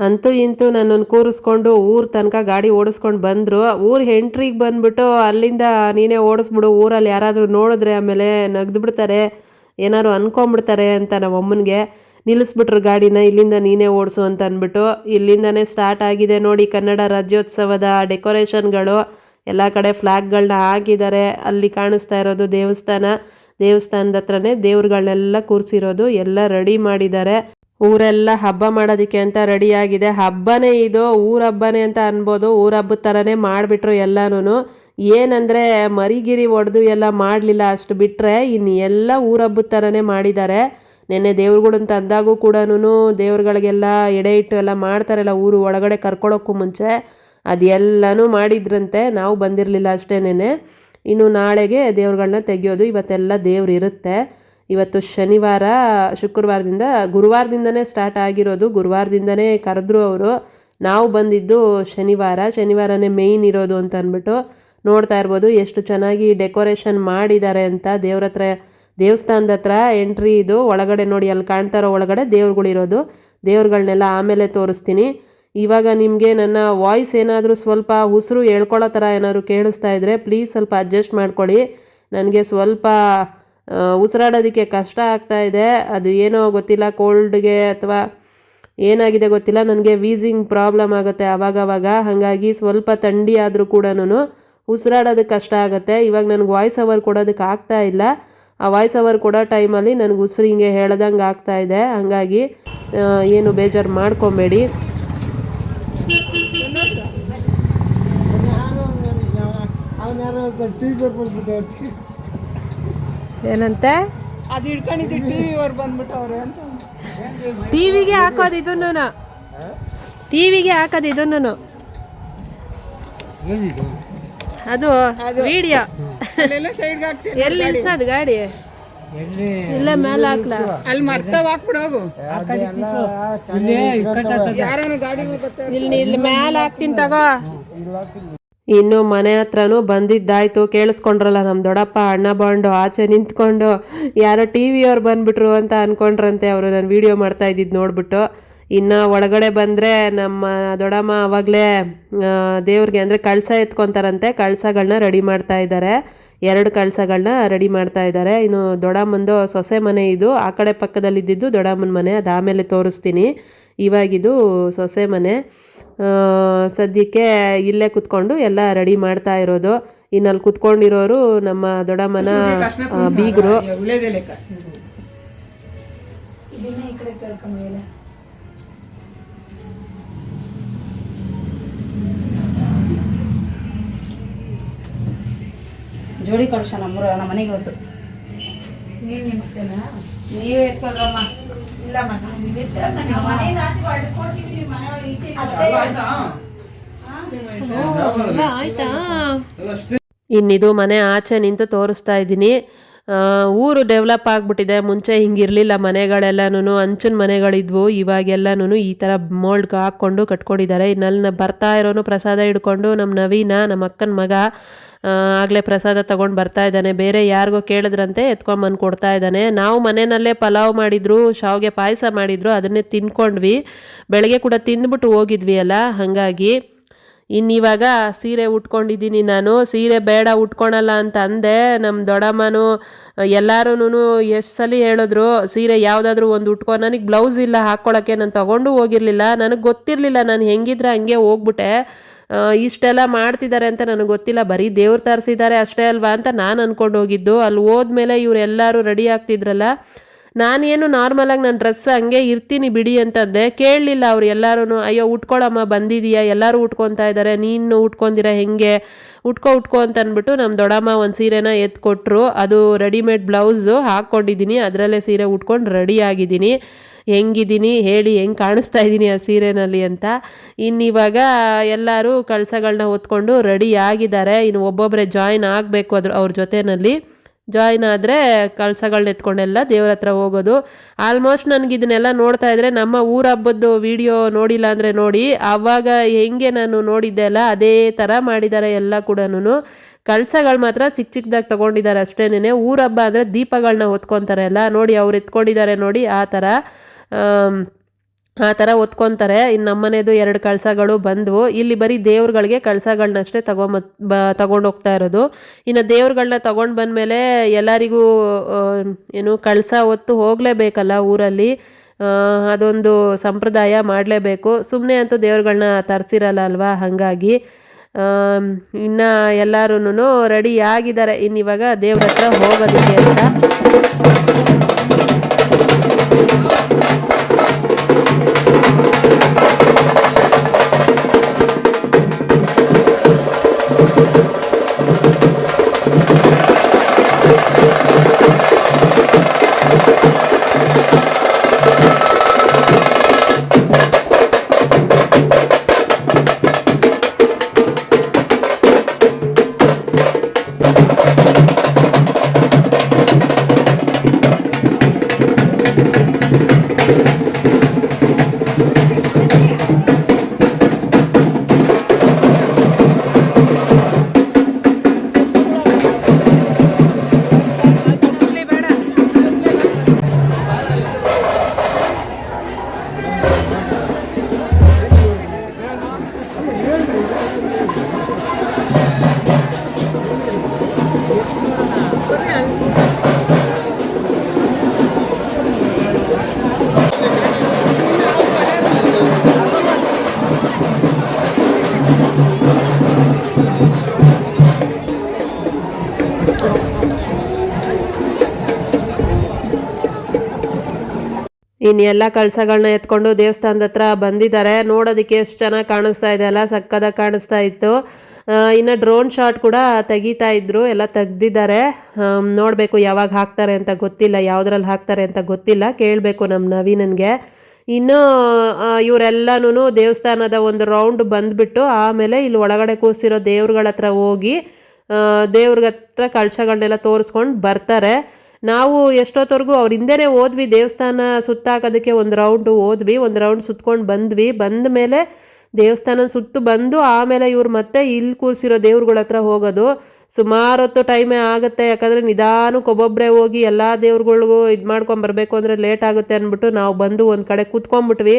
ಅಂತೂ ಇಂತೂ ನನ್ನನ್ನು ಕೂರಿಸ್ಕೊಂಡು ಊರು ತನಕ ಗಾಡಿ ಓಡಿಸ್ಕೊಂಡು ಬಂದರು. ಊರು ಎಂಟ್ರಿಗೆ ಬಂದ್ಬಿಟ್ಟು ಅಲ್ಲಿಂದ ನೀನೇ ಓಡಿಸ್ಬಿಡು, ಊರಲ್ಲಿ ಯಾರಾದರೂ ನೋಡಿದ್ರೆ ಆಮೇಲೆ ನಗ್ದು ಬಿಡ್ತಾರೆ, ಏನಾದ್ರು ಅಂದ್ಕೊಂಬಿಡ್ತಾರೆ ಅಂತ ನಮ್ಮ ಅಮ್ಮನಿಗೆ ನಿಲ್ಲಿಸ್ಬಿಟ್ರು ಗಾಡಿನ. ಇಲ್ಲಿಂದ ನೀನೇ ಓಡಿಸು ಅಂತ ಅಂದ್ಬಿಟ್ಟು ಇಲ್ಲಿಂದನೇ ಸ್ಟಾರ್ಟ್ ಆಗಿದೆ ನೋಡಿ ಕನ್ನಡ ರಾಜ್ಯೋತ್ಸವದ ಡೆಕೋರೇಷನ್ಗಳು. ಎಲ್ಲ ಕಡೆ ಫ್ಲ್ಯಾಗ್ಗಳನ್ನ ಹಾಕಿದ್ದಾರೆ. ಅಲ್ಲಿ ಕಾಣಿಸ್ತಾ ಇರೋದು ದೇವಸ್ಥಾನದ ಹತ್ರನೇ ದೇವ್ರುಗಳನ್ನೆಲ್ಲ ಕೂರಿಸಿರೋದು. ಎಲ್ಲ ರೆಡಿ ಮಾಡಿದ್ದಾರೆ. ಊರೆಲ್ಲ ಹಬ್ಬ ಮಾಡೋದಕ್ಕೆ ಅಂತ ರೆಡಿಯಾಗಿದೆ. ಹಬ್ಬನೇ ಇದು, ಊರ ಹಬ್ಬನೇ ಅಂತ ಅನ್ಬೋದು. ಊರ ಹಬ್ಬದ ಥರನೇ ಮಾಡಿಬಿಟ್ರು ಎಲ್ಲನೂ. ಏನಂದರೆ ಮರಿಗಿರಿ ಹೊಡೆದು ಎಲ್ಲ ಮಾಡಲಿಲ್ಲ, ಅಷ್ಟು ಬಿಟ್ಟರೆ ಇನ್ನು ಎಲ್ಲ ಊರ ಹಬ್ಬದ ಥರನೇ ಮಾಡಿದ್ದಾರೆ. ನೆನ್ನೆ ದೇವ್ರುಗಳಂತ ಅಂದಾಗೂ ಕೂಡ ದೇವ್ರುಗಳಿಗೆಲ್ಲ ಎಡೆ ಇಟ್ಟು ಎಲ್ಲ ಮಾಡ್ತಾರಲ್ಲ ಊರು ಒಳಗಡೆ ಕರ್ಕೊಳ್ಳೋಕ್ಕೂ ಮುಂಚೆ, ಅದೆಲ್ಲನೂ ಮಾಡಿದ್ರಂತೆ. ನಾವು ಬಂದಿರಲಿಲ್ಲ ಅಷ್ಟೇ ನೆನ್ನೆ. ಇನ್ನು ನಾಳೆಗೆ ದೇವ್ರುಗಳನ್ನ ತೆಗೆಯೋದು. ಇವತ್ತೆಲ್ಲ ದೇವ್ರು ಇರುತ್ತೆ. ಇವತ್ತು ಶನಿವಾರ, ಶುಕ್ರವಾರದಿಂದ ಗುರುವಾರದಿಂದನೇ ಸ್ಟಾರ್ಟ್ ಆಗಿರೋದು. ಗುರುವಾರದಿಂದನೇ ಕರೆದ್ರು ಅವರು. ನಾವು ಬಂದಿದ್ದು ಶನಿವಾರನೇ ಮೇಯ್ನ್ ಇರೋದು ಅಂತ ಅಂದ್ಬಿಟ್ಟು. ನೋಡ್ತಾ ಇರ್ಬೋದು ಎಷ್ಟು ಚೆನ್ನಾಗಿ ಡೆಕೋರೇಷನ್ ಮಾಡಿದ್ದಾರೆ ಅಂತ. ದೇವಸ್ಥಾನದ ಹತ್ರ ಎಂಟ್ರಿ ಇದು. ಒಳಗಡೆ ನೋಡಿ ಅಲ್ಲಿ ಕಾಣ್ತಾ ಇರೋ ಒಳಗಡೆ ದೇವ್ರುಗಳಿರೋದು. ದೇವ್ರುಗಳನ್ನೆಲ್ಲ ಆಮೇಲೆ ತೋರಿಸ್ತೀನಿ. ಇವಾಗ ನಿಮಗೆ ನನ್ನ ವಾಯ್ಸ್ ಏನಾದರೂ ಸ್ವಲ್ಪ ಉಸಿರು ಹೇಳ್ಕೊಳ್ಳೋ ಥರ ಏನಾದರೂ ಕೇಳಿಸ್ತಾ ಇದ್ದರೆ ಪ್ಲೀಸ್ ಸ್ವಲ್ಪ ಅಡ್ಜಸ್ಟ್ ಮಾಡ್ಕೊಳ್ಳಿ. ನನಗೆ ಸ್ವಲ್ಪ ಉಸಿರಾಡೋದಕ್ಕೆ ಕಷ್ಟ ಆಗ್ತಾ ಇದೆ. ಅದು ಏನೋ ಗೊತ್ತಿಲ್ಲ, ಕೋಲ್ಡ್ಗೆ ಅಥವಾ ಏನಾಗಿದೆ ಗೊತ್ತಿಲ್ಲ. ನನಗೆ ವೀಸಿಂಗ್ ಪ್ರಾಬ್ಲಮ್ ಆಗುತ್ತೆ ಆವಾಗವಾಗ. ಹಾಗಾಗಿ ಸ್ವಲ್ಪ ಥಂಡಿ ಆದರೂ ಕೂಡ ಉಸಿರಾಡೋದಕ್ಕೆ ಕಷ್ಟ ಆಗುತ್ತೆ. ಇವಾಗ ನನಗೆ ವಾಯ್ಸ್ ಓವರ್ ಕೊಡೋದಕ್ಕೆ ಆಗ್ತಾ ಇಲ್ಲ. ಆ ವಾಯ್ಸ್ ಓವರ್ ಕೊಡೋ ಟೈಮಲ್ಲಿ ನನಗೆ ಉಸಿರು ಹಿಂಗೆ ಹೇಳ್ದಂಗೆ ಆಗ್ತಾ ಇದೆ. ಹಾಗಾಗಿ ಏನು ಬೇಜಾರು ಮಾಡ್ಕೊಬೇಡಿ. ಏನಂತೆ ಅದು ಹಿಡ್ಕೊಂಡಿದ್ದು ಟಿವಿ ಅವ್ರು ಬಂದ್ಬಿಟ್ಟವ್ರೆ ಅಂತ. ಟಿವಿಗೆ ಹಾಕೋದು ಇದನ್ನು, ಟಿವಿಗೆ ಹಾಕೋದು ಇದನ್ನು. ಅದು ವಿಡಿಯೋ ಸೈಡ್ಗೆ ಹಾಕ್ತೀವಿ. ಎಲ್ಲಿ ನಿಲ್ಸೋದು ಗಾಡಿ? ಇಲ್ಲ ಮೇಲೆ ಹಾಕ್ಲ. ಅಲ್ಲಿ ಮರ್ತಾವ ಹಾಕ್ಬಿಡೋಗು. ಯಾರನ್ನ ಗಾಡಿ ಇಲ್ಲಿ ಮೇಲೆ ಹಾಕ್ತೀನಿ ತಗೋ. ಇನ್ನು ಮನೆ ಹತ್ರನೂ ಬಂದಿದ್ದಾಯ್ತು. ಕೇಳಿಸ್ಕೊಂಡ್ರಲ್ಲ ನಮ್ಮ ದೊಡ್ಡಪ್ಪ ಅಣ್ಣ ಬಂಡು ಆಚೆ ನಿಂತ್ಕೊಂಡು ಯಾರೋ ಟಿ ವಿಯವ್ರು ಬಂದುಬಿಟ್ರು ಅಂತ ಅಂದ್ಕೊಂಡ್ರಂತೆ ಅವರು. ನಾನು ವೀಡಿಯೋ ಮಾಡ್ತಾ ಇದ್ದಿದ್ದು ನೋಡ್ಬಿಟ್ಟು. ಇನ್ನು ಒಳಗಡೆ ಬಂದರೆ ನಮ್ಮ ದೊಡ್ಡಮ್ಮ ಆವಾಗಲೇ ದೇವ್ರಿಗೆ ಅಂದರೆ ಕಳಸ ಎತ್ಕೊತಾರಂತೆ. ಕಳಸಗಳನ್ನ ರೆಡಿ ಮಾಡ್ತಾ ಇದ್ದಾರೆ. 2 ಕಳಸಗಳನ್ನ ರೆಡಿ ಮಾಡ್ತಾ ಇದ್ದಾರೆ. ಇನ್ನು ದೊಡ್ಡಮ್ಮಂದು ಸೊಸೆ ಮನೆ ಇದು. ಆ ಕಡೆ ಪಕ್ಕದಲ್ಲಿದ್ದಿದ್ದು ದೊಡ್ಡಮ್ಮನ ಮನೆ, ಅದು ಆಮೇಲೆ ತೋರಿಸ್ತೀನಿ. ಇವಾಗಿದು ಸೊಸೆ ಮನೆ. ಸದ್ಯಕ್ಕೆ ಇಲ್ಲೇ ಕುತ್ಕೊಂಡು ಎಲ್ಲ ರೆಡಿ ಮಾಡ್ತಾ ಇರೋದು. ಇನ್ನಲ್ಲಿ ಕುತ್ಕೊಂಡಿರೋರು ನಮ್ಮ ದೊಡ್ಡಮ್ಮನ ಬೀಗರು. ಜೋಡಿ ಕಳ್ಸ ನಮ್ಮ ಮನೆಗೆ ಹೊತ್ತು ನೀವೇ ಎತ್ಕೊಳ್ರಮ್ಮ. ಇಲ್ಲಮ್ಮ ಇನ್ನಿದು ಮನೆ ಆಚೆ ನಿಂತು ತೋರಿಸ್ತಾ ಇದ್ದೀನಿ. ಊರು ಡೆವಲಪ್ ಆಗಿಬಿಟ್ಟಿದೆ. ಮುಂಚೆ ಹಿಂಗಿರಲಿಲ್ಲ, ಮನೆಗಳೆಲ್ಲನೂ ಹಂಚಿನ ಮನೆಗಳಿದ್ವು. ಇವಾಗೆಲ್ಲನೂ ಈ ಥರ ಮೋಲ್ಡ್ಗೆ ಹಾಕ್ಕೊಂಡು ಕಟ್ಕೊಂಡಿದ್ದಾರೆ. ಇನ್ನಲ್ಲಿ ಬರ್ತಾ ಇರೋನು ಪ್ರಸಾದ ಹಿಡ್ಕೊಂಡು ನಮ್ಮ ನವೀನ, ನಮ್ಮ ಅಕ್ಕನ ಮಗ, ಆಗಲೇ ಪ್ರಸಾದ ತೊಗೊಂಡು ಬರ್ತಾ ಇದ್ದಾನೆ. ಬೇರೆ ಯಾರಿಗೋ ಕೇಳಿದ್ರಂತೆ ಎತ್ಕೊಂಬಂದು ಕೊಡ್ತಾ ಇದ್ದಾನೆ. ನಾವು ಮನೆಯಲ್ಲೇ ಪಲಾವ್ ಮಾಡಿದ್ರು, ಶಾವಿಗೆ ಪಾಯಸ ಮಾಡಿದ್ರು, ಅದನ್ನೇ ತಿನ್ಕೊಂಡ್ವಿ. ಬೆಳಗ್ಗೆ ಕೂಡ ತಿಂದ್ಬಿಟ್ಟು ಹೋಗಿದ್ವಿ ಅಲ್ಲ, ಹಾಗಾಗಿ ಇನ್ನಿವಾಗ ಸೀರೆ ಉಟ್ಕೊಂಡಿದ್ದೀನಿ ನಾನು. ಸೀರೆ ಬೇಡ ಉಟ್ಕೊಳಲ್ಲ ಅಂತ ಅಂದೆ. ನಮ್ಮ ದೊಡ್ಡಮ್ಮನೂ ಎಲ್ಲರೂ ಎಷ್ಟು ಸಲ ಹೇಳಿದ್ರು ಸೀರೆ ಯಾವುದಾದ್ರೂ ಒಂದು ಉಟ್ಕೊ. ನನಗೆ ಬ್ಲೌಸ್ ಇಲ್ಲ ಹಾಕ್ಕೊಳ್ಳೋಕ್ಕೆ, ನಾನು ತೊಗೊಂಡು ಹೋಗಿರಲಿಲ್ಲ. ನನಗೆ ಗೊತ್ತಿರಲಿಲ್ಲ, ನಾನು ಹೆಂಗಿದ್ರೆ ಹಂಗೆ ಹೋಗ್ಬಿಟ್ಟೆ. ಇಷ್ಟೆಲ್ಲ ಮಾಡ್ತಿದ್ದಾರೆ ಅಂತ ನನಗೆ ಗೊತ್ತಿಲ್ಲ, ಬರೀ ದೇವ್ರು ತರಿಸಿದ್ದಾರೆ ಅಷ್ಟೇ ಅಲ್ವಾ ಅಂತ ನಾನು ಅಂದ್ಕೊಂಡು ಹೋಗಿದ್ದು. ಅಲ್ಲಿ ಹೋದ್ಮೇಲೆ ಇವರೆಲ್ಲರೂ ರೆಡಿ ಆಗ್ತಿದ್ರಲ್ಲ, ನಾನೇನು ನಾರ್ಮಲಾಗಿ ನನ್ನ ಡ್ರೆಸ್ ಹಂಗೆ ಇರ್ತೀನಿ ಬಿಡಿ ಅಂತಂದೆ. ಕೇಳಲಿಲ್ಲ ಅವ್ರು ಎಲ್ಲರೂ. ಅಯ್ಯೋ ಉಟ್ಕೊಳಮ್ಮ, ಬಂದಿದೀಯಾ, ಎಲ್ಲರೂ ಉಟ್ಕೊತಾ ಇದ್ದಾರೆ, ನೀನು ಉಟ್ಕೊಂಡಿರ ಹೆಂಗೆ, ಉಟ್ಕೋ ಅಂತ ಅಂದ್ಬಿಟ್ಟು ನಮ್ಮ ದೊಡ್ಡಮ್ಮ ಒಂದು ಸೀರೆನ ಎತ್ಕೊಟ್ರು. ಅದು ರೆಡಿಮೇಡ್ ಬ್ಲೌಸು ಹಾಕ್ಕೊಂಡಿದ್ದೀನಿ, ಅದರಲ್ಲೇ ಸೀರೆ ಉಟ್ಕೊಂಡು ರೆಡಿ ಆಗಿದ್ದೀನಿ. ಹೆಂಗಿದ್ದೀನಿ ಹೇಳಿ, ಹೆಂಗೆ ಕಾಣಿಸ್ತಾ ಇದ್ದೀನಿ ಆ ಸೀರೆನಲ್ಲಿ ಅಂತ. ಇನ್ನಿವಾಗ ಎಲ್ಲರೂ ಕಳಸಗಳನ್ನ ಹೊತ್ಕೊಂಡು ರೆಡಿ ಆಗಿದ್ದಾರೆ. ಇನ್ನು ಒಬ್ಬೊಬ್ಬರೇ ಜಾಯಿನ್ ಆಗಬೇಕು ಅವ್ರ ಜೊತೆಯಲ್ಲಿ. ಜಾಯಿನ್ ಆದರೆ ಕಳಸಗಳನ್ನ ಎತ್ಕೊಂಡೆಲ್ಲ ದೇವ್ರ ಹತ್ರ ಹೋಗೋದು. ಆಲ್ಮೋಸ್ಟ್ ನನಗೆ ಇದನ್ನೆಲ್ಲ ನೋಡ್ತಾ ಇದ್ದರೆ ನಮ್ಮ ಊರ ಹಬ್ಬದ್ದು ವಿಡಿಯೋ ನೋಡಿಲ್ಲ ಅಂದರೆ ನೋಡಿ, ಆವಾಗ ಹೆಂಗೆ ನಾನು ನೋಡಿದ್ದೆ ಅಲ್ಲ ಅದೇ ಥರ ಮಾಡಿದ್ದಾರೆ ಎಲ್ಲ ಕೂಡ. ಕಳಸಗಳು ಮಾತ್ರ ಚಿಕ್ಕ ಚಿಕ್ಕದಾಗಿ ತೊಗೊಂಡಿದ್ದಾರೆ ಅಷ್ಟೇನೆ. ಊರ ಹಬ್ಬ ಅಂದರೆ ದೀಪಗಳನ್ನ ಹೊತ್ಕೊತಾರೆ ಅಲ್ಲ, ನೋಡಿ ಅವ್ರು ಎತ್ಕೊಂಡಿದ್ದಾರೆ ನೋಡಿ, ಆ ಥರ ಹೊತ್ಕೊತಾರೆ. ಇನ್ನು ನಮ್ಮನೇದು 2 ಕಳಸಗಳು ಬಂದವು. ಇಲ್ಲಿ ಬರೀ ದೇವ್ರುಗಳಿಗೆ ಕಳಸಗಳನ್ನಷ್ಟೇ ತಗೊಂಡೋಗ್ತಾ ಇರೋದು. ಇನ್ನು ದೇವ್ರುಗಳನ್ನ ತೊಗೊಂಡು ಬಂದಮೇಲೆ ಎಲ್ಲರಿಗೂ ಏನು ಕಳಸ ಹೊತ್ತು ಹೋಗಲೇಬೇಕಲ್ಲ ಊರಲ್ಲಿ, ಅದೊಂದು ಸಂಪ್ರದಾಯ ಮಾಡಲೇಬೇಕು. ಸುಮ್ಮನೆ ಅಂತೂ ದೇವ್ರುಗಳನ್ನ ತರಿಸಿರಲ್ಲ ಅಲ್ವಾ, ಹಾಗಾಗಿ ಇನ್ನು ಎಲ್ಲರೂ ರೆಡಿ ಆಗಿದ್ದಾರೆ. ಇನ್ನಿವಾಗ ದೇವ್ರ ಹತ್ರ ಹೋಗೋದಕ್ಕೆ ಅಂತ. ಇನ್ನು ಎಲ್ಲ ಕಳಸಗಳನ್ನ ಎತ್ಕೊಂಡು ದೇವಸ್ಥಾನದ ಹತ್ರ ಬಂದಿದ್ದಾರೆ. ನೋಡೋದಕ್ಕೆ ಎಷ್ಟು ಚೆನ್ನಾಗಿ ಕಾಣಿಸ್ತಾ ಇದೆ ಅಲ್ಲ, ಸಕ್ಕದಾಗಿ ಕಾಣಿಸ್ತಾ ಇತ್ತು. ಇನ್ನು ಡ್ರೋನ್ ಶಾಟ್ ಕೂಡ ತೆಗಿತಾ ಇದ್ರು, ಎಲ್ಲ ತೆಗ್ದಿದ್ದಾರೆ. ನೋಡಬೇಕು ಯಾವಾಗ ಹಾಕ್ತಾರೆ ಅಂತ ಗೊತ್ತಿಲ್ಲ, ಯಾವುದ್ರಲ್ಲಿ ಹಾಕ್ತಾರೆ ಅಂತ ಗೊತ್ತಿಲ್ಲ, ಕೇಳಬೇಕು ನಮ್ಮ ನವೀನನ್ಗೆ. ಇನ್ನು ಇವರೆಲ್ಲನೂ ದೇವಸ್ಥಾನದ ಒಂದು ರೌಂಡ್ ಬಂದುಬಿಟ್ಟು ಆಮೇಲೆ ಇಲ್ಲಿ ಒಳಗಡೆ ಕೂರಿಸಿರೋ ದೇವ್ರುಗಳ ಹತ್ರ ಹೋಗಿ ದೇವ್ರ ಹತ್ರ ಕಳಶಗಳನ್ನೆಲ್ಲ ತೋರಿಸ್ಕೊಂಡು ಬರ್ತಾರೆ. ನಾವು ಎಷ್ಟೊತ್ತವರೆಗೂ ಅವ್ರ ಹಿಂದೆನೇ ಹೋದ್ವಿ, ದೇವಸ್ಥಾನ ಸುತ್ತಾಕೋದಕ್ಕೆ ಒಂದು ರೌಂಡು ಹೋದ್ವಿ, ಒಂದು ರೌಂಡ್ ಸುತ್ಕೊಂಡು ಬಂದ್ವಿ. ಬಂದ ಮೇಲೆ ದೇವಸ್ಥಾನ ಸುತ್ತು ಬಂದು ಆಮೇಲೆ ಇವ್ರು ಮತ್ತೆ ಇಲ್ಲಿ ಕೂರಿಸಿರೋ ದೇವ್ರುಗಳ ಹತ್ರ ಹೋಗೋದು. ಸುಮಾರು ಹೊತ್ತು ಟೈಮೇ ಆಗುತ್ತೆ, ಯಾಕಂದರೆ ನಿಧಾನಕ್ಕೆ ಒಬ್ಬೊಬ್ಬರೇ ಹೋಗಿ ಎಲ್ಲ ದೇವ್ರುಗಳಿಗೂ ಇದು ಮಾಡ್ಕೊಂಬರ್ಬೇಕು ಅಂದರೆ ಲೇಟ್ ಆಗುತ್ತೆ ಅಂದ್ಬಿಟ್ಟು ನಾವು ಬಂದು ಒಂದು ಕಡೆ ಕೂತ್ಕೊಂಡ್ಬಿಟ್ವಿ.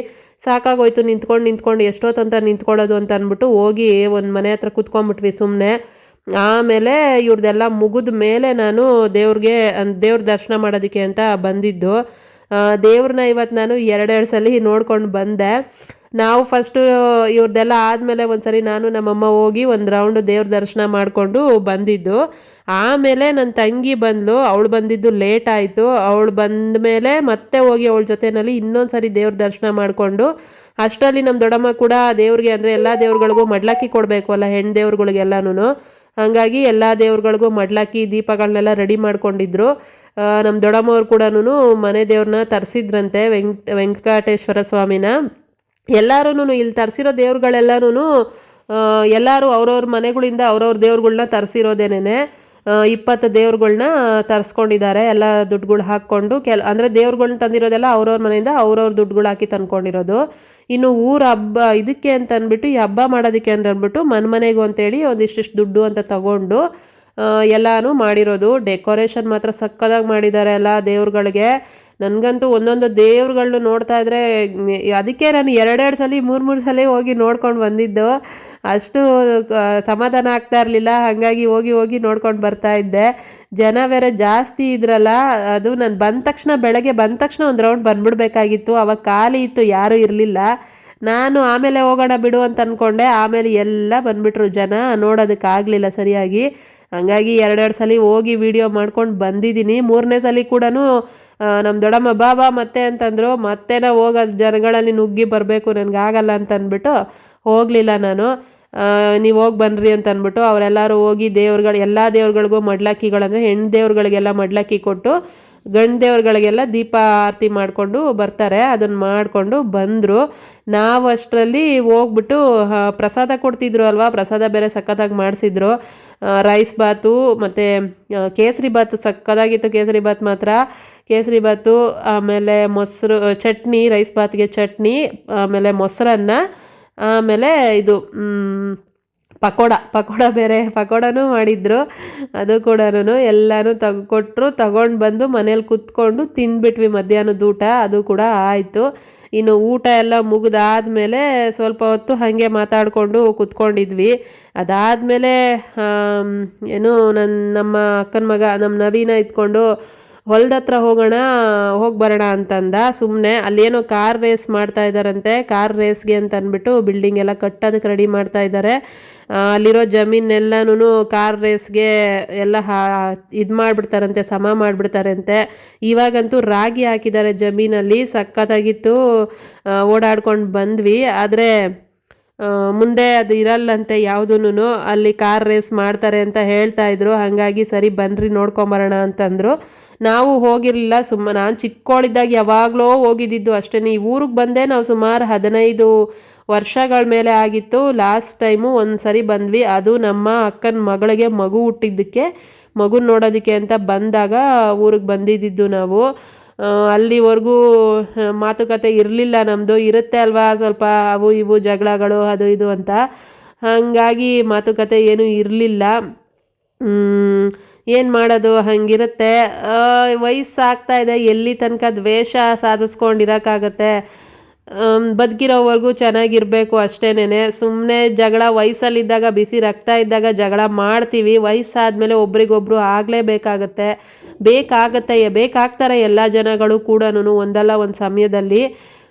ಸಾಕಾಗೋಯ್ತು ನಿಂತ್ಕೊಂಡು ಎಷ್ಟೊತ್ತಂತ ನಿಂತ್ಕೊಳ್ಳೋದು ಅಂತ ಅಂದ್ಬಿಟ್ಟು ಹೋಗಿ ಒಂದು ಮನೆ ಹತ್ರ ಕೂತ್ಕೊಂಡ್ಬಿಟ್ವಿ ಸುಮ್ಮನೆ. ಆಮೇಲೆ ಇವ್ರದ್ದೆಲ್ಲ ಮುಗಿದ ಮೇಲೆ ನಾನು ದೇವ್ರ ದರ್ಶನ ಮಾಡೋದಕ್ಕೆ ಅಂತ ಬಂದಿದ್ದು. ದೇವ್ರನ್ನ ಇವತ್ತು ನಾನು 2 ಸಲ ನೋಡ್ಕೊಂಡು ಬಂದೆ. ನಾವು ಫಸ್ಟು ಇವ್ರದ್ದೆಲ್ಲ ಆದಮೇಲೆ ಒಂದು ಸರಿ ನಾನು ನಮ್ಮಮ್ಮ ಹೋಗಿ ಒಂದು ರೌಂಡ್ ದೇವ್ರ ದರ್ಶನ ಮಾಡಿಕೊಂಡು ಬಂದಿದ್ದು. ಆಮೇಲೆ ನನ್ನ ತಂಗಿ ಬಂದಳು, ಅವಳು ಬಂದಿದ್ದು ಲೇಟ್ ಆಯಿತು. ಅವಳು ಬಂದ ಮೇಲೆ ಮತ್ತೆ ಹೋಗಿ ಅವಳ ಜೊತೆಯಲ್ಲಿ ಇನ್ನೊಂದು ಸರಿ ದೇವ್ರ ದರ್ಶನ ಮಾಡಿಕೊಂಡು ಅಷ್ಟರಲ್ಲಿ ನಮ್ಮ ದೊಡ್ಡಮ್ಮ ಕೂಡ ದೇವ್ರಿಗೆ ಅಂದರೆ ಎಲ್ಲ ದೇವ್ರುಗಳಿಗೂ ಮಡ್ಲಕ್ಕಿ ಕೊಡಬೇಕು ಅಲ್ಲ, ಹೆಣ್ಣು ದೇವ್ರುಗಳಿಗೆಲ್ಲನೂ. ಹಾಗಾಗಿ ಎಲ್ಲ ದೇವ್ರುಗಳಿಗೂ ಮಡ್ಲಾಕಿ ದೀಪಗಳನ್ನೆಲ್ಲ ರೆಡಿ ಮಾಡ್ಕೊಂಡಿದ್ರು. ನಮ್ಮ ದೊಡ್ಡಮ್ಮವ್ರು ಕೂಡ ಮನೆ ದೇವ್ರನ್ನ ತರಿಸಿದ್ರಂತೆ, ವೆಂಕಟೇಶ್ವರ ಸ್ವಾಮಿನ. ಎಲ್ಲರೂ ಇಲ್ಲಿ ತರಿಸಿರೋ ದೇವ್ರುಗಳೆಲ್ಲನೂ ಎಲ್ಲರೂ ಅವ್ರವ್ರ ಮನೆಗಳಿಂದ ಅವ್ರವ್ರ ದೇವ್ರುಗಳ್ನ ತರಿಸಿರೋದೇನೆ. 20 ದೇವ್ರುಗಳ್ನ ತರಿಸ್ಕೊಂಡಿದ್ದಾರೆ, ಎಲ್ಲ ದುಡ್ಡುಗಳು ಹಾಕ್ಕೊಂಡು. ಅಂದರೆ ದೇವ್ರುಗಳ್ನ ತಂದಿರೋದೆಲ್ಲ ಅವ್ರವ್ರ ಮನೆಯಿಂದ ಅವ್ರವ್ರ ದುಡ್ಡುಗಳು ಹಾಕಿ ತಂದ್ಕೊಂಡಿರೋದು. ಇನ್ನು ಊರ ಹಬ್ಬ ಇದಕ್ಕೆ ಅಂತ ಅಂದ್ಬಿಟ್ಟು, ಈ ಹಬ್ಬ ಮಾಡೋದಕ್ಕೆ ಅಂತ ಅಂದ್ಬಿಟ್ಟು ಮನೆಗೂ ಅಂತೇಳಿ ಒಂದಿಷ್ಟಿಷ್ಟು ದುಡ್ಡು ಅಂತ ತಗೊಂಡು ಎಲ್ಲನೂ ಮಾಡಿರೋದು. ಡೆಕೋರೇಷನ್ ಮಾತ್ರ ಸಕ್ಕದಾಗಿ ಮಾಡಿದ್ದಾರೆ ಎಲ್ಲ ದೇವ್ರುಗಳಿಗೆ. ನನಗಂತೂ ಒಂದೊಂದು ದೇವ್ರುಗಳ್ನು ನೋಡ್ತಾ ಇದ್ರೆ ಅದಕ್ಕೆ ನಾನು 2 ಸಲ 3 ಸಲ ಹೋಗಿ ನೋಡ್ಕೊಂಡು ಬಂದಿದ್ದು. ಅಷ್ಟು ಸಮಾಧಾನ ಆಗ್ತಾ ಇರಲಿಲ್ಲ. ಹಾಗಾಗಿ ಹೋಗಿ ನೋಡ್ಕೊಂಡು ಬರ್ತಾ ಇದ್ದೆ. ಜನ ಬೇರೆ ಜಾಸ್ತಿ ಇದ್ರಲ್ಲ, ಅದು ನಾನು ಬೆಳಗ್ಗೆ ಬಂದ ತಕ್ಷಣ ಒಂದು ರೌಂಡ್ ಬಂದ್ಬಿಡ್ಬೇಕಾಗಿತ್ತು. ಅವಾಗ ಖಾಲಿ ಇತ್ತು, ಯಾರೂ ಇರಲಿಲ್ಲ. ನಾನು ಆಮೇಲೆ ಹೋಗೋಣ ಬಿಡು ಅಂತ ಅಂದ್ಕೊಂಡೆ. ಆಮೇಲೆ ಎಲ್ಲ ಬಂದ್ಬಿಟ್ರು ಜನ, ನೋಡೋದಕ್ಕಾಗಲಿಲ್ಲ ಸರಿಯಾಗಿ. ಹಾಗಾಗಿ 2 ಸಲ ಹೋಗಿ ವಿಡಿಯೋ ಮಾಡ್ಕೊಂಡು ಬಂದಿದ್ದೀನಿ. 3ನೇ ಸಲ ಕೂಡ ನಮ್ಮ ದೊಡ್ಡಮ್ಮ ಬಾ ಮತ್ತೆ ಅಂತಂದರು. ಮತ್ತೆ ನಾವು ಹೋಗೋದು ಜನಗಳಲ್ಲಿ ನುಗ್ಗಿ ಬರಬೇಕು, ನನಗಾಗಲ್ಲ ಅಂತ ಅಂದ್ಬಿಟ್ಟು ಹೋಗಲಿಲ್ಲ ನಾನು. ನೀವು ಹೋಗಿ ಬನ್ನಿರಿ ಅಂತ ಅಂದ್ಬಿಟ್ಟು ಅವರೆಲ್ಲರೂ ಹೋಗಿ ಎಲ್ಲ ದೇವ್ರುಗಳಿಗೂ ಮಡ್ಲಕ್ಕಿಗಳಂದರೆ ಹೆಣ್ಣು ದೇವ್ರುಗಳಿಗೆಲ್ಲ ಮಡ್ಲಕ್ಕಿ ಕೊಟ್ಟು, ಗಂಡು ದೇವ್ರುಗಳಿಗೆಲ್ಲ ದೀಪ ಆರತಿ ಮಾಡಿಕೊಂಡು ಬರ್ತಾರೆ. ಅದನ್ನು ಮಾಡಿಕೊಂಡು ಬಂದರು. ನಾವು ಅಷ್ಟರಲ್ಲಿ ಹೋಗ್ಬಿಟ್ಟು ಪ್ರಸಾದ ಕೊಡ್ತಿದ್ರು ಅಲ್ವಾ, ಪ್ರಸಾದ ಬೇರೆ ಸಕ್ಕತ್ತಾಗಿ ಮಾಡಿಸಿದ್ರು. ರೈಸ್ ಬಾತು ಮತ್ತು ಕೇಸರಿ ಬಾತು ಸಕ್ಕತ್ತಾಗಿತ್ತು. ಕೇಸರಿ ಬಾತ್ ಮಾತ್ರ ಕೇಸರಿ ಬಾತು, ಆಮೇಲೆ ಮೊಸರು ಚಟ್ನಿ, ರೈಸ್ ಬಾತ್ಗೆ ಚಟ್ನಿ, ಆಮೇಲೆ ಮೊಸರನ್ನ, ಆಮೇಲೆ ಇದು ಪಕೋಡ ಬೇರೆ ಪಕೋಡನೂ ಮಾಡಿದ್ರು. ಅದು ಕೂಡ ಎಲ್ಲನೂ ಕೊಟ್ಟರು. ತಗೊಂಡು ಬಂದು ಮನೇಲಿ ಕೂತ್ಕೊಂಡು ತಿಂದ್ಬಿಟ್ವಿ ಮಧ್ಯಾಹ್ನದ ಊಟ. ಅದು ಕೂಡ ಆಯಿತು. ಇನ್ನು ಊಟ ಎಲ್ಲ ಮುಗಿದಾದ್ಮೇಲೆ ಸ್ವಲ್ಪ ಹೊತ್ತು ಹಾಗೆ ಮಾತಾಡಿಕೊಂಡು ಕೂತ್ಕೊಂಡಿದ್ವಿ. ಅದಾದಮೇಲೆ ನಮ್ಮ ಅಕ್ಕನ ಮಗ ನಮ್ಮ ನವೀನ ಇದ್ಕೊಂಡು ಹೊಲ್ದ ಹತ್ರ ಹೋಗಿ ಬರೋಣ ಅಂತಂದ. ಸುಮ್ಮನೆ ಅಲ್ಲೇನೋ ಕಾರ್ ರೇಸ್ ಮಾಡ್ತಾ ಇದ್ದಾರಂತೆ. ಕಾರ್ ರೇಸ್ಗೆ ಅಂತ ಅಂದ್ಬಿಟ್ಟು ಬಿಲ್ಡಿಂಗ್ ಎಲ್ಲ ಕಟ್ಟೋದಕ್ಕೆ ರೆಡಿ ಮಾಡ್ತಾ ಇದ್ದಾರೆ. ಅಲ್ಲಿರೋ ಜಮೀನೆಲ್ಲನೂ ಕಾರ್ ರೇಸ್ಗೆ ಎಲ್ಲ ಇದು ಮಾಡಿಬಿಡ್ತಾರಂತೆ, ಸಮ ಮಾಡಿಬಿಡ್ತಾರಂತೆ. ಇವಾಗಂತೂ ರಾಗಿ ಹಾಕಿದ್ದಾರೆ ಜಮೀನಲ್ಲಿ, ಸಖತ್ತಾಗಿತ್ತು. ಓಡಾಡ್ಕೊಂಡು ಬಂದ್ವಿ. ಆದರೆ ಮುಂದೆ ಅದು ಇರಲ್ಲಂತೆ ಯಾವುದೂ. ಅಲ್ಲಿ ಕಾರ್ ರೇಸ್ ಮಾಡ್ತಾರೆ ಅಂತ ಹೇಳ್ತಾ ಇದ್ರು. ಹಾಗಾಗಿ ಸರಿ ಬನ್ನಿರಿ ನೋಡ್ಕೊಂಬರೋಣ ಅಂತಂದರು. ನಾವು ಹೋಗಿರಲಿಲ್ಲ. ನಾನು ಚಿಕ್ಕವಳಿದ್ದಾಗ ಯಾವಾಗಲೋ ಹೋಗಿದ್ದಿದ್ದು ಅಷ್ಟೇ. ಈ ಊರಿಗೆ ಬಂದೆ ನಾವು ಸುಮಾರು 15 ವರ್ಷಗಳ ಮೇಲೆ ಆಗಿತ್ತು. ಲಾಸ್ಟ್ ಟೈಮು ಒಂದು ಸರಿ ಬಂದ್ವಿ. ಅದು ನಮ್ಮ ಅಕ್ಕನ ಮಗಳಿಗೆ ಮಗು ಹುಟ್ಟಿದ್ದಕ್ಕೆ, ಮಗುನ ನೋಡೋದಕ್ಕೆ ಅಂತ ಬಂದಾಗ ಊರಿಗೆ ಬಂದಿದ್ದು ನಾವು. ಅಲ್ಲಿವರೆಗೂ ಮಾತುಕತೆ ಇರಲಿಲ್ಲ ನಮ್ಮದು. ಇರುತ್ತೆ ಅಲ್ವಾ ಸ್ವಲ್ಪ ಅವು ಇವು ಜಗಳಗಳು ಅದು ಇದು ಅಂತ. ಹಾಗಾಗಿ ಮಾತುಕತೆ ಏನೂ ಇರಲಿಲ್ಲ. ಏನು ಮಾಡೋದು, ಹಾಗಿರುತ್ತೆ. ವಯಸ್ಸಾಗ್ತಾ ಇದೆ, ಎಲ್ಲಿ ತನಕ ದ್ವೇಷ ಸಾಧಿಸ್ಕೊಂಡಿರೋಕ್ಕಾಗತ್ತೆ. ಬದುಕಿರೋವರೆಗೂ ಚೆನ್ನಾಗಿರಬೇಕು ಅಷ್ಟೇನೆ. ಸುಮ್ಮನೆ ಜಗಳ ವಯಸ್ಸಲ್ಲಿದ್ದಾಗ, ಬಿಸಿ ರಕ್ತ ಇದ್ದಾಗ ಜಗಳ ಮಾಡ್ತೀವಿ. ವಯಸ್ಸಾದಮೇಲೆ ಒಬ್ರಿಗೊಬ್ರು ಆಗಲೇಬೇಕಾಗತ್ತೆ, ಬೇಕಾಗ್ತಾರೆ ಎಲ್ಲ ಜನಗಳು ಕೂಡ ಒಂದಲ್ಲ ಒಂದು ಸಮಯದಲ್ಲಿ.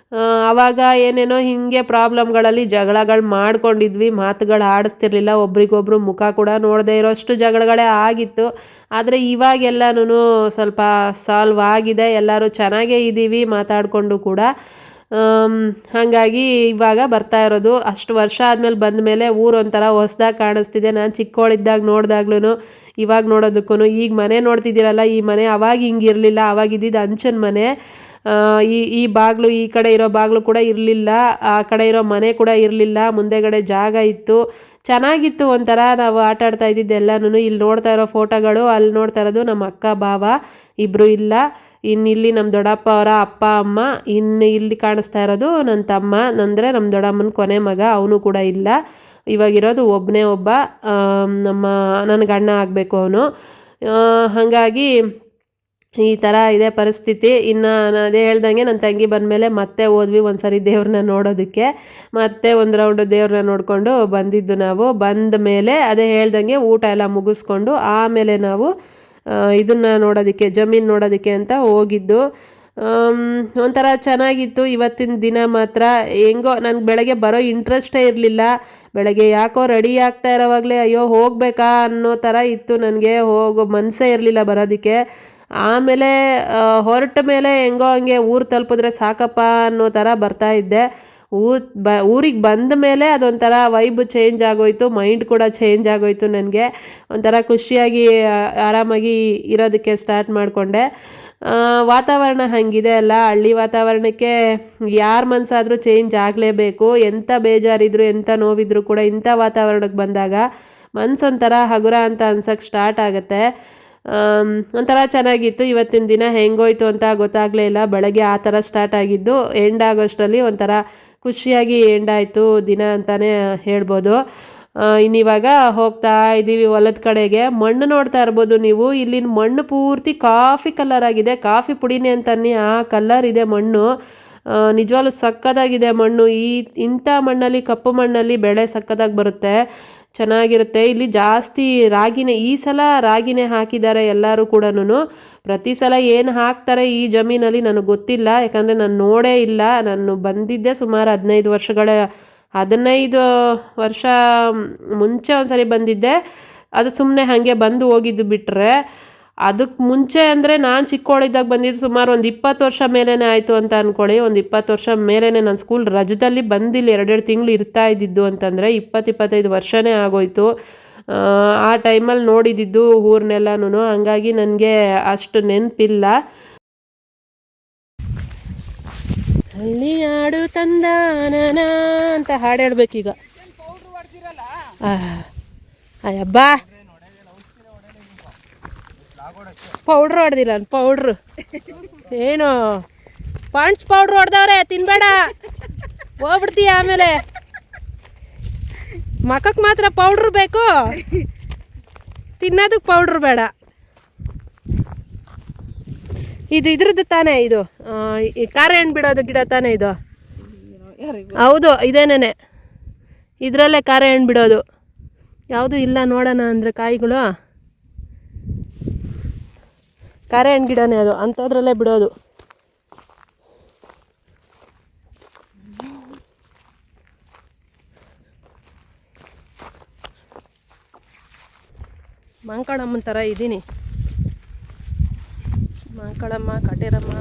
ಆವಾಗ ಏನೇನೋ ಹೀಗೆ ಪ್ರಾಬ್ಲಮ್ಗಳಲ್ಲಿ ಜಗಳಗಳು ಮಾಡ್ಕೊಂಡಿದ್ವಿ. ಮಾತುಗಳು ಆಡಿಸ್ತಿರ್ಲಿಲ್ಲ, ಒಬ್ರಿಗೊಬ್ರು ಮುಖ ಕೂಡ ನೋಡದೇ ಇರೋಷ್ಟು ಜಗಳಗಳೇ ಆಗಿತ್ತು. ಆದರೆ ಇವಾಗೆಲ್ಲನೂ ಸ್ವಲ್ಪ ಸಾಲ್ವ್ ಆಗಿದೆ. ಎಲ್ಲರೂ ಚೆನ್ನಾಗೇ ಇದ್ದೀವಿ ಮಾತಾಡಿಕೊಂಡು ಕೂಡ. ಹಾಗಾಗಿ ಇವಾಗ ಬರ್ತಾ ಇರೋದು. ಅಷ್ಟು ವರ್ಷ ಆದಮೇಲೆ ಬಂದ ಮೇಲೆ ಊರು ಒಂಥರ ಹೊಸ್ದಾಗಿ ಕಾಣಿಸ್ತಿದೆ. ನಾನು ಚಿಕ್ಕವಳಿದ್ದಾಗ ನೋಡಿದಾಗ್ಲೂ ಇವಾಗ ನೋಡೋದಕ್ಕೂ. ಈಗ ಮನೆ ನೋಡ್ತಿದ್ದೀರಲ್ಲ, ಈ ಮನೆ ಅವಾಗ ಹಿಂಗಿರಲಿಲ್ಲ. ಅವಾಗಿದ್ದಿದ್ದು ಹಂಚಿನ ಮನೆ. ಈ ಬಾಗಿಲು, ಈ ಕಡೆ ಇರೋ ಬಾಗಿಲು ಕೂಡ ಇರಲಿಲ್ಲ, ಆ ಕಡೆ ಇರೋ ಮನೆ ಕೂಡ ಇರಲಿಲ್ಲ. ಮುಂದೆಗಡೆ ಜಾಗ ಇತ್ತು, ಚೆನ್ನಾಗಿತ್ತು. ಒಂಥರ ನಾವು ಆಟ ಆಡ್ತಾ ಇದ್ದಿದ್ದೆಲ್ಲನೂ. ಇಲ್ಲಿ ನೋಡ್ತಾ ಇರೋ ಫೋಟೋಗಳು, ಅಲ್ಲಿ ನೋಡ್ತಾ ಇರೋದು ನಮ್ಮ ಅಕ್ಕ ಭಾವ ಇಬ್ಬರು ಇಲ್ಲ. ಇನ್ನಿಲ್ಲಿ ನಮ್ಮ ದೊಡ್ಡಪ್ಪ ಅವರ ಅಪ್ಪ ಅಮ್ಮ. ಇನ್ನು ಇಲ್ಲಿ ಕಾಣಿಸ್ತಾ ಇರೋದು ನನ್ನ ತಮ್ಮ, ಅಂದರೆ ನಮ್ಮ ದೊಡ್ಡಮ್ಮನ ಕೊನೆ ಮಗ, ಅವನು ಕೂಡ ಇಲ್ಲ. ಇವಾಗಿರೋದು ಒಬ್ಬನೇ ಒಬ್ಬ, ನನಗೆ ಅಣ್ಣ ಆಗಬೇಕು ಅವನು. ಹಾಗಾಗಿ ಈ ಥರ ಇದೆ ಪರಿಸ್ಥಿತಿ. ಇನ್ನು ಅದೇ ಹೇಳ್ದಂಗೆ ನನ್ನ ತಂಗಿ ಬಂದಮೇಲೆ ಮತ್ತೆ ಹೋದ್ವಿ ಒಂದು ಸರಿ ದೇವ್ರನ್ನ ನೋಡೋದಕ್ಕೆ. ಮತ್ತೆ ಒಂದು ರೌಂಡು ದೇವ್ರನ್ನ ನೋಡಿಕೊಂಡು ಬಂದಿದ್ದು ನಾವು. ಬಂದ ಮೇಲೆ ಅದೇ ಹೇಳ್ದಂಗೆ ಊಟ ಎಲ್ಲ ಮುಗಿಸ್ಕೊಂಡು ಆಮೇಲೆ ನಾವು ಇದನ್ನು ನೋಡೋದಕ್ಕೆ, ಜಮೀನು ನೋಡೋದಕ್ಕೆ ಅಂತ ಹೋಗಿದ್ದು. ಒಂಥರ ಚೆನ್ನಾಗಿತ್ತು ಇವತ್ತಿನ ದಿನ ಮಾತ್ರ. ಹೆಂಗೋ ನನಗೆ ಬೆಳಗ್ಗೆ ಬರೋ ಇಂಟ್ರೆಸ್ಟೇ ಇರಲಿಲ್ಲ. ಬೆಳಗ್ಗೆ ಯಾಕೋ ರೆಡಿ ಆಗ್ತಾ ಇರೋವಾಗಲೇ ಅಯ್ಯೋ ಹೋಗಬೇಕಾ ಅನ್ನೋ ಥರ ಇತ್ತು. ನನಗೆ ಹೋಗೋ ಮನಸ್ಸೇ ಇರಲಿಲ್ಲ ಬರೋದಕ್ಕೆ. ಆಮೇಲೆ ಹೊರಟ ಮೇಲೆ ಹೆಂಗೋ ಹಂಗೆ ಊರು ತಲುಪಿದ್ರೆ ಸಾಕಪ್ಪ ಅನ್ನೋ ಥರ ಬರ್ತಾ ಇದ್ದೆ. ಊರಿಗೆ ಬಂದ ಮೇಲೆ ಅದೊಂಥರ ವೈಬ್ ಚೇಂಜ್ ಆಗೋಯ್ತು, ಮೈಂಡ್ ಕೂಡ ಚೇಂಜ್ ಆಗೋಯ್ತು. ನನಗೆ ಒಂಥರ ಖುಷಿಯಾಗಿ ಆರಾಮಾಗಿ ಇರೋದಕ್ಕೆ ಸ್ಟಾರ್ಟ್ ಮಾಡಿಕೊಂಡೆ. ವಾತಾವರಣ ಹಾಗಿದೆ ಅಲ್ಲ, ಹಳ್ಳಿ ವಾತಾವರಣಕ್ಕೆ ಯಾರ ಮನಸ್ಸಾದರೂ ಚೇಂಜ್ ಆಗಲೇಬೇಕು. ಎಂಥ ಬೇಜಾರಿದ್ರು ಎಂಥ ನೋವಿದ್ರು ಕೂಡ ಇಂಥ ವಾತಾವರಣಕ್ಕೆ ಬಂದಾಗ ಮನಸ್ಸೊಂಥರ ಹಗುರ ಅಂತ ಅನ್ಸೋಕ್ಕೆ ಸ್ಟಾರ್ಟ್ ಆಗುತ್ತೆ. ಒಂಥರ ಚೆನ್ನಾಗಿತ್ತು. ಇವತ್ತಿನ ದಿನ ಹೆಂಗೋಯ್ತು ಅಂತ ಗೊತ್ತಾಗಲೇ ಇಲ್ಲ. ಬೆಳಗ್ಗೆ ಆ ಥರ ಸ್ಟಾರ್ಟ್ ಆಗಿದ್ದು ಎಂಡ್ ಆಗೋಷ್ಟರಲ್ಲಿ ಒಂಥರ ಖುಷಿಯಾಗಿ ಎಂಡ್ ಆಯಿತು ದಿನ ಅಂತಲೇ ಹೇಳ್ಬೋದು. ಇನ್ನಿವಾಗ ಹೋಗ್ತಾ ಇದ್ದೀವಿ ಹೊಲದ ಕಡೆಗೆ. ಮಣ್ಣು ನೋಡ್ತಾ ಇರ್ಬೋದು ನೀವು, ಇಲ್ಲಿನ ಮಣ್ಣು ಪೂರ್ತಿ ಕಾಫಿ ಕಲರ್ ಆಗಿದೆ. ಕಾಫಿ ಪುಡಿನೇ ಅಂತನ್ನಿ ಆ ಕಲರ್ ಇದೆ ಮಣ್ಣು. ನಿಜವಾಗ್ಲೂ ಸಕ್ಕತ್ತಾಗಿದೆ ಮಣ್ಣು. ಇಂಥ ಮಣ್ಣಲ್ಲಿ, ಕಪ್ಪು ಮಣ್ಣಲ್ಲಿ ಬೆಳೆ ಸಕ್ಕತ್ತಾಗಿ ಬರುತ್ತೆ, ಚೆನ್ನಾಗಿರುತ್ತೆ. ಇಲ್ಲಿ ಜಾಸ್ತಿ ರಾಗಿನೇ, ಈ ಸಲ ರಾಗಿನೇ ಹಾಕಿದ್ದಾರೆ ಎಲ್ಲರೂ ಕೂಡ. ಪ್ರತಿ ಸಲ ಏನು ಹಾಕ್ತಾರೆ ಈ ಜಮೀನಲ್ಲಿ ನನಗೆ ಗೊತ್ತಿಲ್ಲ, ಯಾಕಂದರೆ ನಾನು ನೋಡೇ ಇಲ್ಲ. ನಾನು ಬಂದಿದ್ದೆ ಸುಮಾರು 15 ವರ್ಷ ಮುಂಚೆ ಒಂದ್ಸರಿ ಬಂದಿದ್ದೆ. ಅದು ಸುಮ್ಮನೆ ಹಾಗೆ ಬಂದು ಹೋಗಿದ್ದು ಬಿಟ್ಟರೆ, ಅದಕ್ಕೆ ಮುಂಚೆ ಅಂದರೆ ನಾನು ಚಿಕ್ಕವಳಿದ್ದಾಗ ಬಂದಿದ್ದು ಸುಮಾರು ಒಂದು 20 ವರ್ಷ ಮೇಲೇ ಆಯಿತು ಅಂತ ಅಂದ್ಕೊಳ್ಳಿ. ಒಂದು 20 ವರ್ಷ ಮೇಲೇ ನಾನು ಸ್ಕೂಲ್ ರಜದಲ್ಲಿ ಬಂದಿಲ್ಲ, 2 ತಿಂಗಳು ಇರ್ತಾ ಇದ್ದಿದ್ದು ಅಂತಂದರೆ 20-25 ವರ್ಷನೇ ಆಗೋಯ್ತು. ಆ ಟೈಮಲ್ಲಿ ನೋಡಿದ್ದು ಊರನ್ನೆಲ್ಲನೂ, ಹಂಗಾಗಿ ನನಗೆ ಅಷ್ಟು ನೆನಪಿಲ್ಲ. ಹಳ್ಳಿ ಹಾಡು ತಂದಾನನ ಅಂತ ಹಾಡು ಹೇಳ್ಬೇಕೀಗ. ಅಯ್ಯಬ್ಬಾ, ಪೌಡ್ರ್ ಹೊಡೆದಿಲ್ಲ, ಪೌಡ್ರು ಏನು ಪಾಂಡ್ಸ್ ಪೌಡ್ರ್ ಹೊಡೆದವ್ರೆ, ತಿನ್ಬೇಡ ಹೋಗ್ಬಿಡ್ತೀಯ ಆಮೇಲೆ. ಮಖಕ್ಕೆ ಮಾತ್ರ ಪೌಡ್ರ್ ಬೇಕು, ತಿನ್ನೋದಕ್ಕೆ ಪೌಡ್ರ್ ಬೇಡ. ಇದು ಇದ್ರದ್ದು ತಾನೇ, ಇದು ಈ ಖಾರ ಹಣ್ಣು ಬಿಡೋದು ಗಿಡ ತಾನೇ ಇದು? ಹೌದು, ಇದೇನೇನೆ, ಇದರಲ್ಲೇ ಖಾರ ಹಣ್ಣು ಬಿಡೋದು. ಯಾವುದು ಇಲ್ಲ ನೋಡೋಣ ಅಂದರೆ ಕಾಯಿಗಳು, ಖಾರ ಹಣ್ಣು ಗಿಡನೇ ಅದು, ಅಂಥದ್ರಲ್ಲೇ ಬಿಡೋದು. ಮಾಂಕಾಳಮ್ಮನ ಥರ ಇದ್ದೀನಿ. ಮಾಂಕಾಳಮ್ಮ, ಕಾಟೇರಮ್ಮ,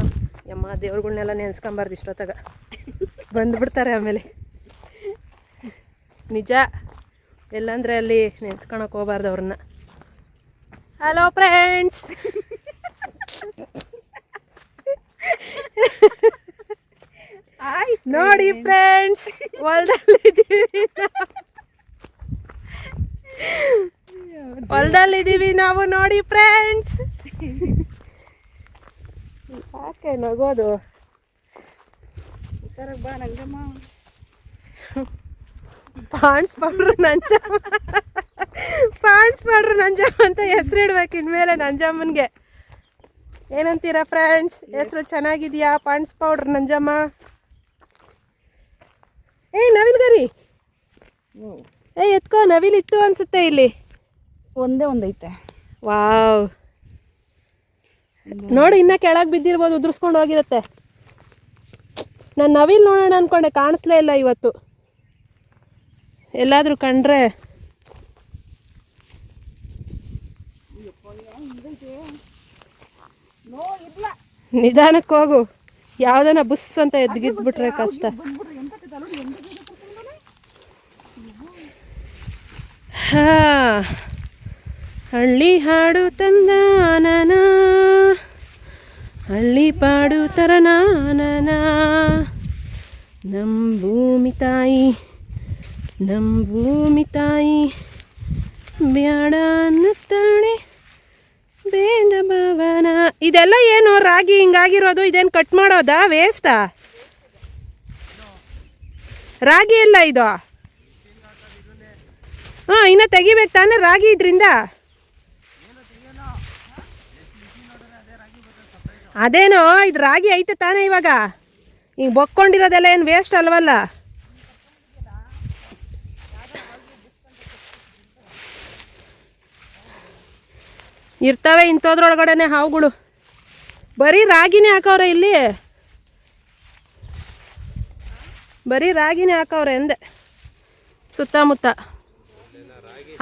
ಯಮ್ಮ ದೇವ್ರುಗಳ್ನೆಲ್ಲ ನೆನೆಸ್ಕೊಂಬಾರ್ದು ಇಷ್ಟೊತ್ತಾಗ, ಬಂದುಬಿಡ್ತಾರೆ ಆಮೇಲೆ. ನಿಜ, ಎಲ್ಲಂದರೆ ಅಲ್ಲಿ ನೆನೆಸ್ಕೊಳಕ್ಕೆ ಹೋಗ್ಬಾರ್ದು ಅವ್ರನ್ನ. ಹಲೋ ಫ್ರೆಂಡ್ಸ್, ನೋಡಿ ಫ್ರೆಂಡ್ಸ್, ಹೊಲದಲ್ಲಿದ್ದೀವಿ ನಾವು, ನೋಡಿ ಫ್ರೆಂಡ್ಸ್. ಯಾಕೆ ನಗೋದು? ಹುಷಾರಾಗಿ ಬಾ Nanjamma. Pond's powder Nanjamma, Pond's powder Nanjamma ಅಂತ ಹೆಸರು ಇಡ್ಬೇಕು ಇನ್ಮೇಲೆ ನಂಜಮ್ಮನಿಗೆ. ಏನಂತೀರಾ ಫ್ರೆಂಡ್ಸ್? ಹೆಸರು ಚೆನ್ನಾಗಿದೆಯಾ? Pond's powder Nanjamma. ನವಿಲ್ಗರಿ, ಎತ್ಕೋ, ನವಿಲಿತ್ತು ಅನ್ಸುತ್ತೆ ಇಲ್ಲಿ. ಒಂದೇ ಒಂದೈತೆ. ವಾವ್, ನೋಡಿ ಇನ್ನ ಕೆಳಗೆ ಬಿದ್ದಿರ್ಬೋದು, ಉದುರಿಸ್ಕೊಂಡು ಹೋಗಿರುತ್ತೆ. ನಾನು ನವಿಲ್ ನೋಡೋಣ ಅಂದ್ಕೊಂಡೆ, ಕಾಣಿಸ್ಲೇ ಇಲ್ಲ ಇವತ್ತು. ಎಲ್ಲಾದರೂ ಕಂಡ್ರೆ ನಿಧಾನಕ್ಕೆ ಹೋಗು, ಯಾವುದನ್ನ ಬುಸ್ ಅಂತ ಎದ್ಗಿದ್ಬಿಟ್ರೆ ಕಷ್ಟ. ಹಾ, ಹಳ್ಳಿ ಹಾಡು ತಂದಾನನ, ಹಳ್ಳಿ ಪಾಡು ತರನಾನನ. ನಮ್ಮ ಭೂಮಿ ತಾಯಿ, ನಮ್ಮ ಭೂಮಿ ತಾಯಿ ಬ್ಯಾಡ ಅನ್ನುತ್ತಾಳೆ ಬೇಡ ಭಾವನ. ಇದೆಲ್ಲ ಏನು ರಾಗಿ ಹಿಂಗಾಗಿರೋದು? ಇದೇನು ಕಟ್ ಮಾಡೋದಾ? ವೇಸ್ಟಾ? ರಾಗಿ ಎಲ್ಲ ಇದು? ಹಾಂ, ಇನ್ನು ತೆಗಿಬೇಕು ತಾನೇ ರಾಗಿ ಇದರಿಂದ? ಅದೇನೋ, ಇದು ರಾಗಿ ಐತೆ ತಾನೇ ಇವಾಗ? ಹಿಂಗೆ ಬೊಕ್ಕೊಂಡಿರೋದೆಲ್ಲ ಏನು ವೇಸ್ಟ್ ಅಲ್ವಲ್ಲ? ಇರ್ತವೆ ಇಂಥದ್ರೊಳಗಡೆನೆ ಹಾವುಗಳು. ಬರೀ ರಾಗಿನೇ ಹಾಕವ್ರೆ ಇಲ್ಲಿ, ಬರೀ ರಾಗಿನೇ ಹಾಕವ್ರೆ ಅಂದೆ ಸುತ್ತಮುತ್ತ.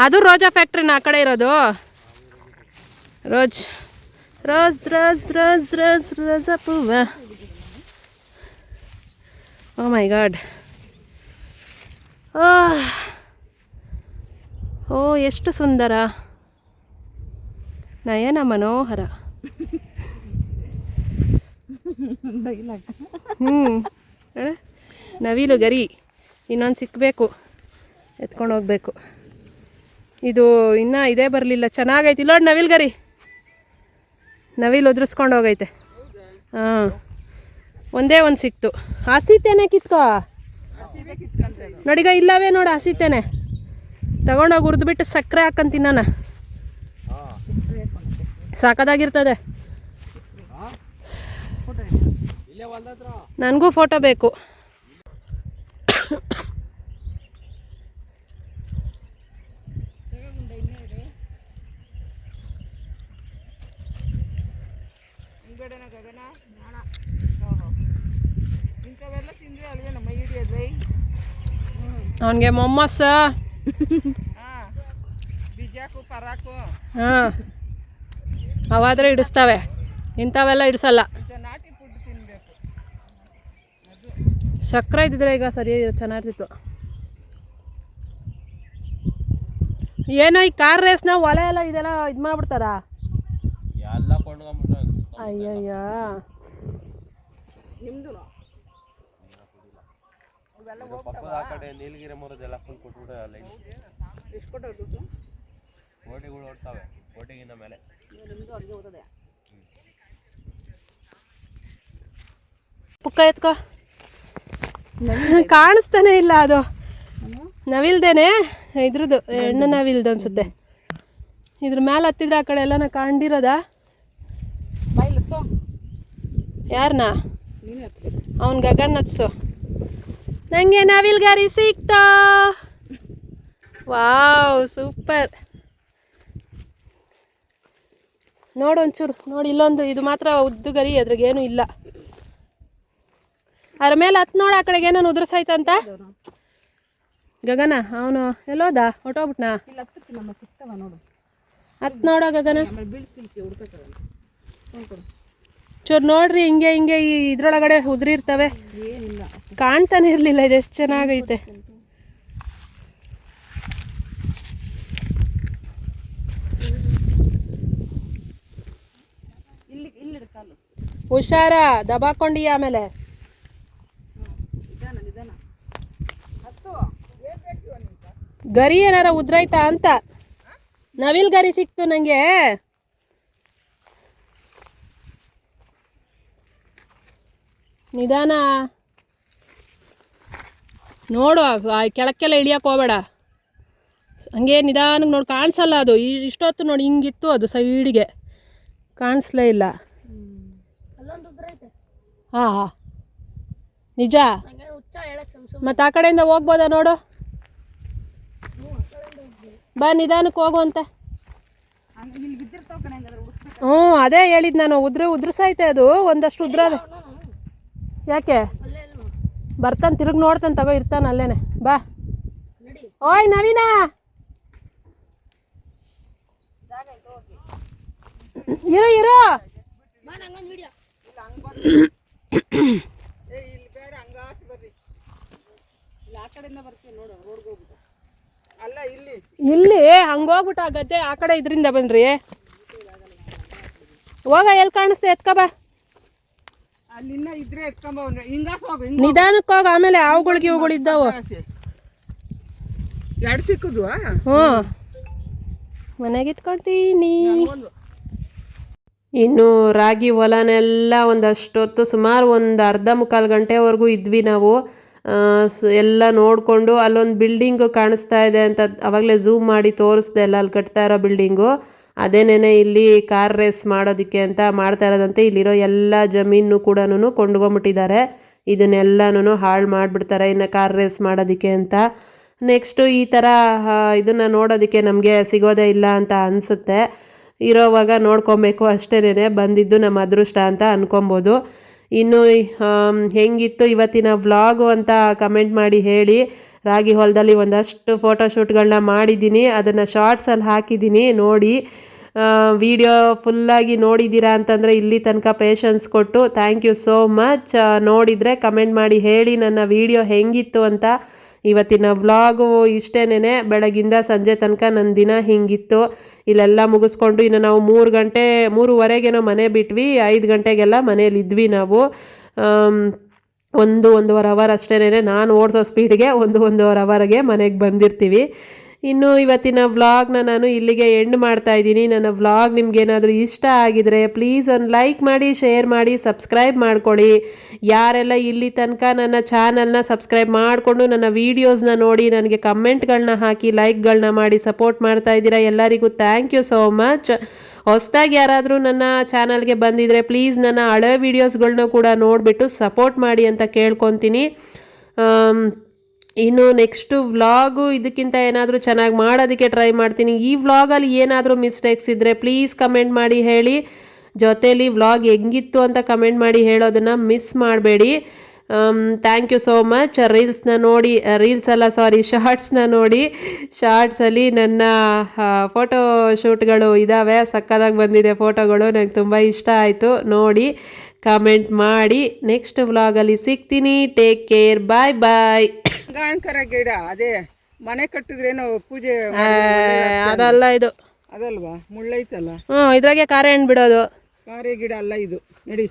ಅದು ರೋಜಾ ಫ್ಯಾಕ್ಟ್ರಿನ ಆ ಕಡೆ ಇರೋದು. Rose rose rose rose rose ರೋಜಾ ಪೂವ. ಓ ಮೈ ಗಾಡ್, ಓ ಎಷ್ಟು ಸುಂದರ, ನಯನ ಮನೋಹರ. ನವಿಲು ಗರಿ ಇನ್ನೊಂದು ಸಿಕ್ಕಬೇಕು, ಎತ್ಕೊಂಡು ಹೋಗ್ಬೇಕು. ಇದು ಇನ್ನೂ ಇದೇ ಬರಲಿಲ್ಲ, ಚೆನ್ನಾಗೈತಿ ನೋಡಿ ನವಿಲು ಗರಿ. ನವಿಲು ಉದುರಿಸ್ಕೊಂಡು ಹೋಗೈತೆ. ಹಾಂ, ಒಂದೇ ಒಂದು ಸಿಕ್ತು. ಹಸಿತೇನೆ ಕಿತ್ಕೋ ನೋಡಿಗ, ಇಲ್ಲವೇ ನೋಡು ಹಸಿತೇನೆ. ತಗೊಂಡೋಗಿ ಹುರಿದ್ಬಿಟ್ಟು ಸಕ್ಕರೆ ಹಾಕಂತೀನಿ ನಾನು, ಸಾಕದಾಗಿರ್ತದೆ. ನನಗೂ ಫೋಟೋ ಬೇಕು. ಅವನಿಗೆ ಮೊಮ್ಮಸ್. ಹಾಂ, ಅವಾದರೆ ಹಿಡಿಸ್ತವೆ, ಇಂಥವೆಲ್ಲ ಹಿಡಿಸಲ್ಲ. ಸಕ್ಕರೆ ಇದ್ದಿದ್ರೆ ಈಗ ಸರಿ ಚೆನ್ನಾಗಿರ್ತಿತ್ತು. ಏನೋ ಈ ಕಾರ್ ರೇಸ್ನ ಒಲೆ ಎಲ್ಲ ಇದೆಲ್ಲ ಇದು ಮಾಡ್ಬಿಡ್ತಾರ. ಅಯ್ಯಯ್ಯ, ನೀಲಗಿರಿ ಮರದೆಲ್ಲ ಫುಲ್ ಕೊಟ್ಬಿಟ್ಟು ಎಷ್ಟು ಕೊಟ್ಟರು ದುಡ್ಡು? ಕೋಟಿಗಳು ಓಡ್ತಾವೆ, ಕೋಟಿಗಿಂತ ಮೇಲೆ. ಪುಕ್ಕ ಎತ್ಕೋ, ಕಾಣಿಸ್ತಾನೆ ಇಲ್ಲ ಅದು. ನವಿಲ್ದೇನೆ, ಇದ್ರದ್ದು ಹೆಣ್ಣು ನವಿಲ್ದು ಅನ್ಸುತ್ತೆ. ಇದ್ರ ಮೇಲೆ ಹತ್ತಿದ್ರೆ ಆ ಕಡೆ ಎಲ್ಲ ಕಂಡಿರೋದ. ಯಾರನ್ನ? ಅವನ್ ಗಗನ್ ಹತ್ಸು. ನನಗೆ ನವಿಲ್ ಗಾರಿ ಸಿಕ್ತಾ. Wow, super. ನೋಡು ಒಂಚೂರು ನೋಡಿ, ಇಲ್ಲೊಂದು, ಇದು ಮಾತ್ರ ಉದ್ದು ಗರಿ, ಅದ್ರಾಗೇನು ಇಲ್ಲ. ಅದ್ರ ಮೇಲೆ ಹತ್ತು ನೋಡು, ಆ ಕಡೆಗೆ ಏನೋ ಉದುರ್ಸಾಯ್ತಂತ. ಗಗನ ಅವನು ಎಲ್ಲೋದ, ಹೊಟ್ಟೋಗ್ಬಿಟ್ನಾ? ಹತ್ತು ನೋಡೋ ಗಗನ, ಚೂರು ನೋಡ್ರಿ. ಹಿಂಗೆ ಹಿಂಗೆ ಈ ಇದ್ರೊಳಗಡೆ ಉದುರಿರ್ತವೆ, ಕಾಣ್ತಾನೆ ಇರಲಿಲ್ಲ. ಇದು ಎಷ್ಟು ಚೆನ್ನಾಗೈತೆ. ಹುಷಾರ, ದಬಾಕೊಂಡಿ ಆಮೇಲೆ. ಗರಿ ಏನಾರ ಉದ್ರೈತಾ ಅಂತ. ನವಿಲ್ ಗರಿ ಸಿಕ್ತು ನಂಗೆ. ನಿಧಾನ ನೋಡು, ಕೆಳಕ್ಕೆಲ್ಲ ಇಳಿಯಕ್ಕೆ ಹೋಗಬೇಡ. ಹಂಗೆ ನಿಧಾನಕ್ಕೆ ನೋಡಿ, ಕಾಣಿಸಲ್ಲ ಅದು. ಇಷ್ಟೊತ್ತು ನೋಡಿ ಹಿಂಗಿತ್ತು, ಅದು ಸೈಡಿಗೆ ಕಾಣಿಸ್ಲೇ ಇಲ್ಲ. ಹಾಂ ಹಾಂ, ನಿಜ. ಮತ್ತು ಆ ಕಡೆಯಿಂದ ಹೋಗ್ಬೋದಾ ನೋಡು. ಬಾ, ನಿಧಾನಕ್ಕೆ ಹೋಗುವಂತೆ. ಹ್ಞೂ, ಅದೇ ಹೇಳಿದ್ದು ನಾನು. ಉದ್ರಸೈತೆ ಅದು, ಒಂದಷ್ಟು ಉದ್ರವೆ. ಯಾಕೆ ಬರ್ತಾನೆ, ತಿರುಗಿ ನೋಡ್ತಾನೆ, ತಗೋ, ಇರ್ತಾನೆ ಅಲ್ಲೇನೆ. ಬಾ. ಓಯ್ ನವೀನ, ಇರು ಇರು. ಇಲ್ಲಿ ಹಂಗೋಗ್ಬಿಟ್ಟು ಆ ಗದ್ದೆ ಆ ಕಡೆ ಇದರಿಂದ ಬನ್ರಿ. ಹೋಗ, ಎಲ್ಲಿ ಕಾಣಿಸ್ತೆ, ಎತ್ಕ ಬಾ. ನಿಧಾನಕ್ಕೆ ಹೋಗ, ಆಮೇಲೆ ಅವುಗಳಿಗೆ ಇವುಗಳು ಇದ್ದಾವು. ಎರಡು ಸಿಕ್ಕುದು. ಹ್ಞೂ, ಮನೆಗೆ ಇಟ್ಕೊಳ್ತೀನಿ. ಇನ್ನು ರಾಗಿ ಹೊಲನೆಲ್ಲ ಒಂದಷ್ಟೊತ್ತು, ಸುಮಾರು ಒಂದು ಅರ್ಧ ಮುಕ್ಕಾಲು ಗಂಟೆವರೆಗೂ ಇದ್ವಿ ನಾವು. ಎಲ್ಲ ನೋಡಿಕೊಂಡು, ಅಲ್ಲೊಂದು ಬಿಲ್ಡಿಂಗು ಕಾಣಿಸ್ತಾ ಇದೆ ಅಂತ ಅವಾಗಲೇ ಝೂಮ್ ಮಾಡಿ ತೋರಿಸ್ದೆ, ಎಲ್ಲ ಅಲ್ಲಿ ಕಟ್ತಾ ಇರೋ ಬಿಲ್ಡಿಂಗು. ಅದೇನೇನೆ ಇಲ್ಲಿ ಕಾರ್ ರೇಸ್ ಮಾಡೋದಕ್ಕೆ ಅಂತ ಮಾಡ್ತಾ ಇರೋದಂತೆ. ಇಲ್ಲಿರೋ ಎಲ್ಲ ಜಮೀನು ಕೂಡ ಕೊಂಡ್ಕೊಂಬಿಟ್ಟಿದ್ದಾರೆ. ಇದನ್ನೆಲ್ಲನೂ ಹಾಳು ಮಾಡಿಬಿಡ್ತಾರೆ ಇನ್ನು ಕಾರ್ ರೇಸ್ ಮಾಡೋದಕ್ಕೆ ಅಂತ. ನೆಕ್ಸ್ಟು ಈ ಥರ ಇದನ್ನು ನೋಡೋದಕ್ಕೆ ನಮಗೆ ಸಿಗೋದೇ ಇಲ್ಲ ಅಂತ ಅನಿಸುತ್ತೆ. ಇರೋವಾಗ ನೋಡ್ಕೊಬೇಕು ಅಷ್ಟೇನೆ. ಬಂದಿದ್ದು ನಮ್ಮ ಅದೃಷ್ಟ ಅಂತ ಅನ್ಕೊಬೋದು. ಇನ್ನು ಹೆಂಗಿತ್ತು ಇವತ್ತಿನ ವ್ಲಾಗು ಅಂತ ಕಮೆಂಟ್ ಮಾಡಿ ಹೇಳಿ. ರಾಗಿ ಹೊಲದಲ್ಲಿ ಒಂದಷ್ಟು ಫೋಟೋಶೂಟ್ಗಳನ್ನ ಮಾಡಿದ್ದೀನಿ, ಅದನ್ನು ಶಾರ್ಟ್ಸಲ್ಲಿ ಹಾಕಿದ್ದೀನಿ ನೋಡಿ. ವಿಡಿಯೋ ಫುಲ್ಲಾಗಿ ನೋಡಿದ್ದೀರಾ ಅಂತಂದರೆ ಇಲ್ಲಿ ತನಕ ಪೇಷನ್ಸ್ ಕೊಟ್ಟು ಥ್ಯಾಂಕ್ ಯು ಸೋ ಮಚ್. ನೋಡಿದರೆ ಕಮೆಂಟ್ ಮಾಡಿ ಹೇಳಿ ನನ್ನ ವಿಡಿಯೋ ಹೆಂಗಿತ್ತು ಅಂತ. ಇವತ್ತಿನ ವ್ಲಾಗು ಇಷ್ಟೇನೆ. ಬೆಳಗಿಂದ ಸಂಜೆ ತನಕ ನನ್ನ ದಿನ ಹಿಂಗಿತ್ತು. ಇಲ್ಲೆಲ್ಲ ಮುಗಿಸ್ಕೊಂಡು ಇನ್ನು ನಾವು 3:30ಗೇನೋ ಮನೆ ಬಿಟ್ವಿ. 5 ಗಂಟೆಗೆಲ್ಲ ಮನೇಲಿದ್ವಿ ನಾವು. 1-1.5 ಅವರ್ ಅಷ್ಟೇನೆ. ನಾನು ಓಡಿಸೋ ಸ್ಪೀಡ್ಗೆ 1-1.5 ಅವರ್ಗೆ ಮನೆಗೆ ಬಂದಿರ್ತೀವಿ. ಇನ್ನು ಇವತ್ತಿನ ವ್ಲಾಗ್ನ ನಾನು ಇಲ್ಲಿಗೆ ಎಂಡ್ ಮಾಡ್ತಾ ಇದ್ದೀನಿ. ನನ್ನ ವ್ಲಾಗ್ ನಿಮ್ಗೇನಾದರೂ ಇಷ್ಟ ಆಗಿದರೆ ಪ್ಲೀಸ್ ಒಂದು ಲೈಕ್ ಮಾಡಿ, ಶೇರ್ ಮಾಡಿ, ಸಬ್ಸ್ಕ್ರೈಬ್ ಮಾಡ್ಕೊಳ್ಳಿ. ಯಾರೆಲ್ಲ ಇಲ್ಲಿ ತನಕ ನನ್ನ ಚಾನಲ್ನ ಸಬ್ಸ್ಕ್ರೈಬ್ ಮಾಡಿಕೊಂಡು ನನ್ನ ವೀಡಿಯೋಸ್ನ ನೋಡಿ ನನಗೆ ಕಮೆಂಟ್ಗಳನ್ನ ಹಾಕಿ ಲೈಕ್ಗಳನ್ನ ಮಾಡಿ ಸಪೋರ್ಟ್ ಮಾಡ್ತಾ ಇದ್ದೀರಾ, ಎಲ್ಲರಿಗೂ ಥ್ಯಾಂಕ್ ಯು ಸೋ ಮಚ್. ಹೊಸದಾಗಿ ಯಾರಾದರೂ ನನ್ನ ಚಾನಲ್ಗೆ ಬಂದಿದ್ದರೆ ಪ್ಲೀಸ್ ನನ್ನ ಹಳೆ ವೀಡಿಯೋಸ್ಗಳನ್ನ ಕೂಡ ನೋಡಿಬಿಟ್ಟು ಸಪೋರ್ಟ್ ಮಾಡಿ ಅಂತ ಕೇಳ್ಕೊತೀನಿ. ಇನ್ನು ನೆಕ್ಸ್ಟು ವ್ಲಾಗು ಇದಕ್ಕಿಂತ ಏನಾದರೂ ಚೆನ್ನಾಗಿ ಮಾಡೋದಕ್ಕೆ ಟ್ರೈ ಮಾಡ್ತೀನಿ. ಈ ವ್ಲಾಗಲ್ಲಿ ಏನಾದರೂ ಮಿಸ್ಟೇಕ್ಸ್ ಇದ್ದರೆ ಪ್ಲೀಸ್ ಕಮೆಂಟ್ ಮಾಡಿ ಹೇಳಿ. ಜೊತೇಲಿ ವ್ಲಾಗ್ ಹೆಂಗಿತ್ತು ಅಂತ ಕಮೆಂಟ್ ಮಾಡಿ ಹೇಳೋದನ್ನು ಮಿಸ್ ಮಾಡಬೇಡಿ. Thank you so much. ಶಾರ್ಟ್ಸ್ನ ನೋಡಿ ಶಾರ್ಟ್ಸಲ್ಲಿ ನನ್ನ ಫೋಟೋ ಶೂಟ್ಗಳು ಇದ್ದಾವೆ, ಸಕ್ಕತ್ತಾಗಿ ಬಂದಿದೆ ಫೋಟೋಗಳು, ನನಗೆ ತುಂಬ ಇಷ್ಟ ಆಯಿತು. ನೋಡಿ ಕಮೆಂಟ್ ಮಾಡಿ. ನೆಕ್ಸ್ಟ್ ವ್ಲಾಗಲ್ಲಿ ಸಿಗ್ತೀನಿ. ಟೇಕ್ ಕೇರ್, ಬಾಯ್ ಬಾಯ್. ಗಾಣಕರ ಗಿಡ ಅದೇ ಮನೆ ಕಟ್ಟಿದ್ರೇನೋ ಪೂಜೆ ಅದಲ್ಲ ಇದು, ಅದಲ್ವಾ? ಮುಳ್ಳೈತಲ್ಲ, ಇದ್ರಾಗೆ ಖಾರೆ ಹಣ್ಣು ಬಿಡೋದು. ಕಾರೆ ಗಿಡ ಅಲ್ಲ ಇದು, ನಡಿ.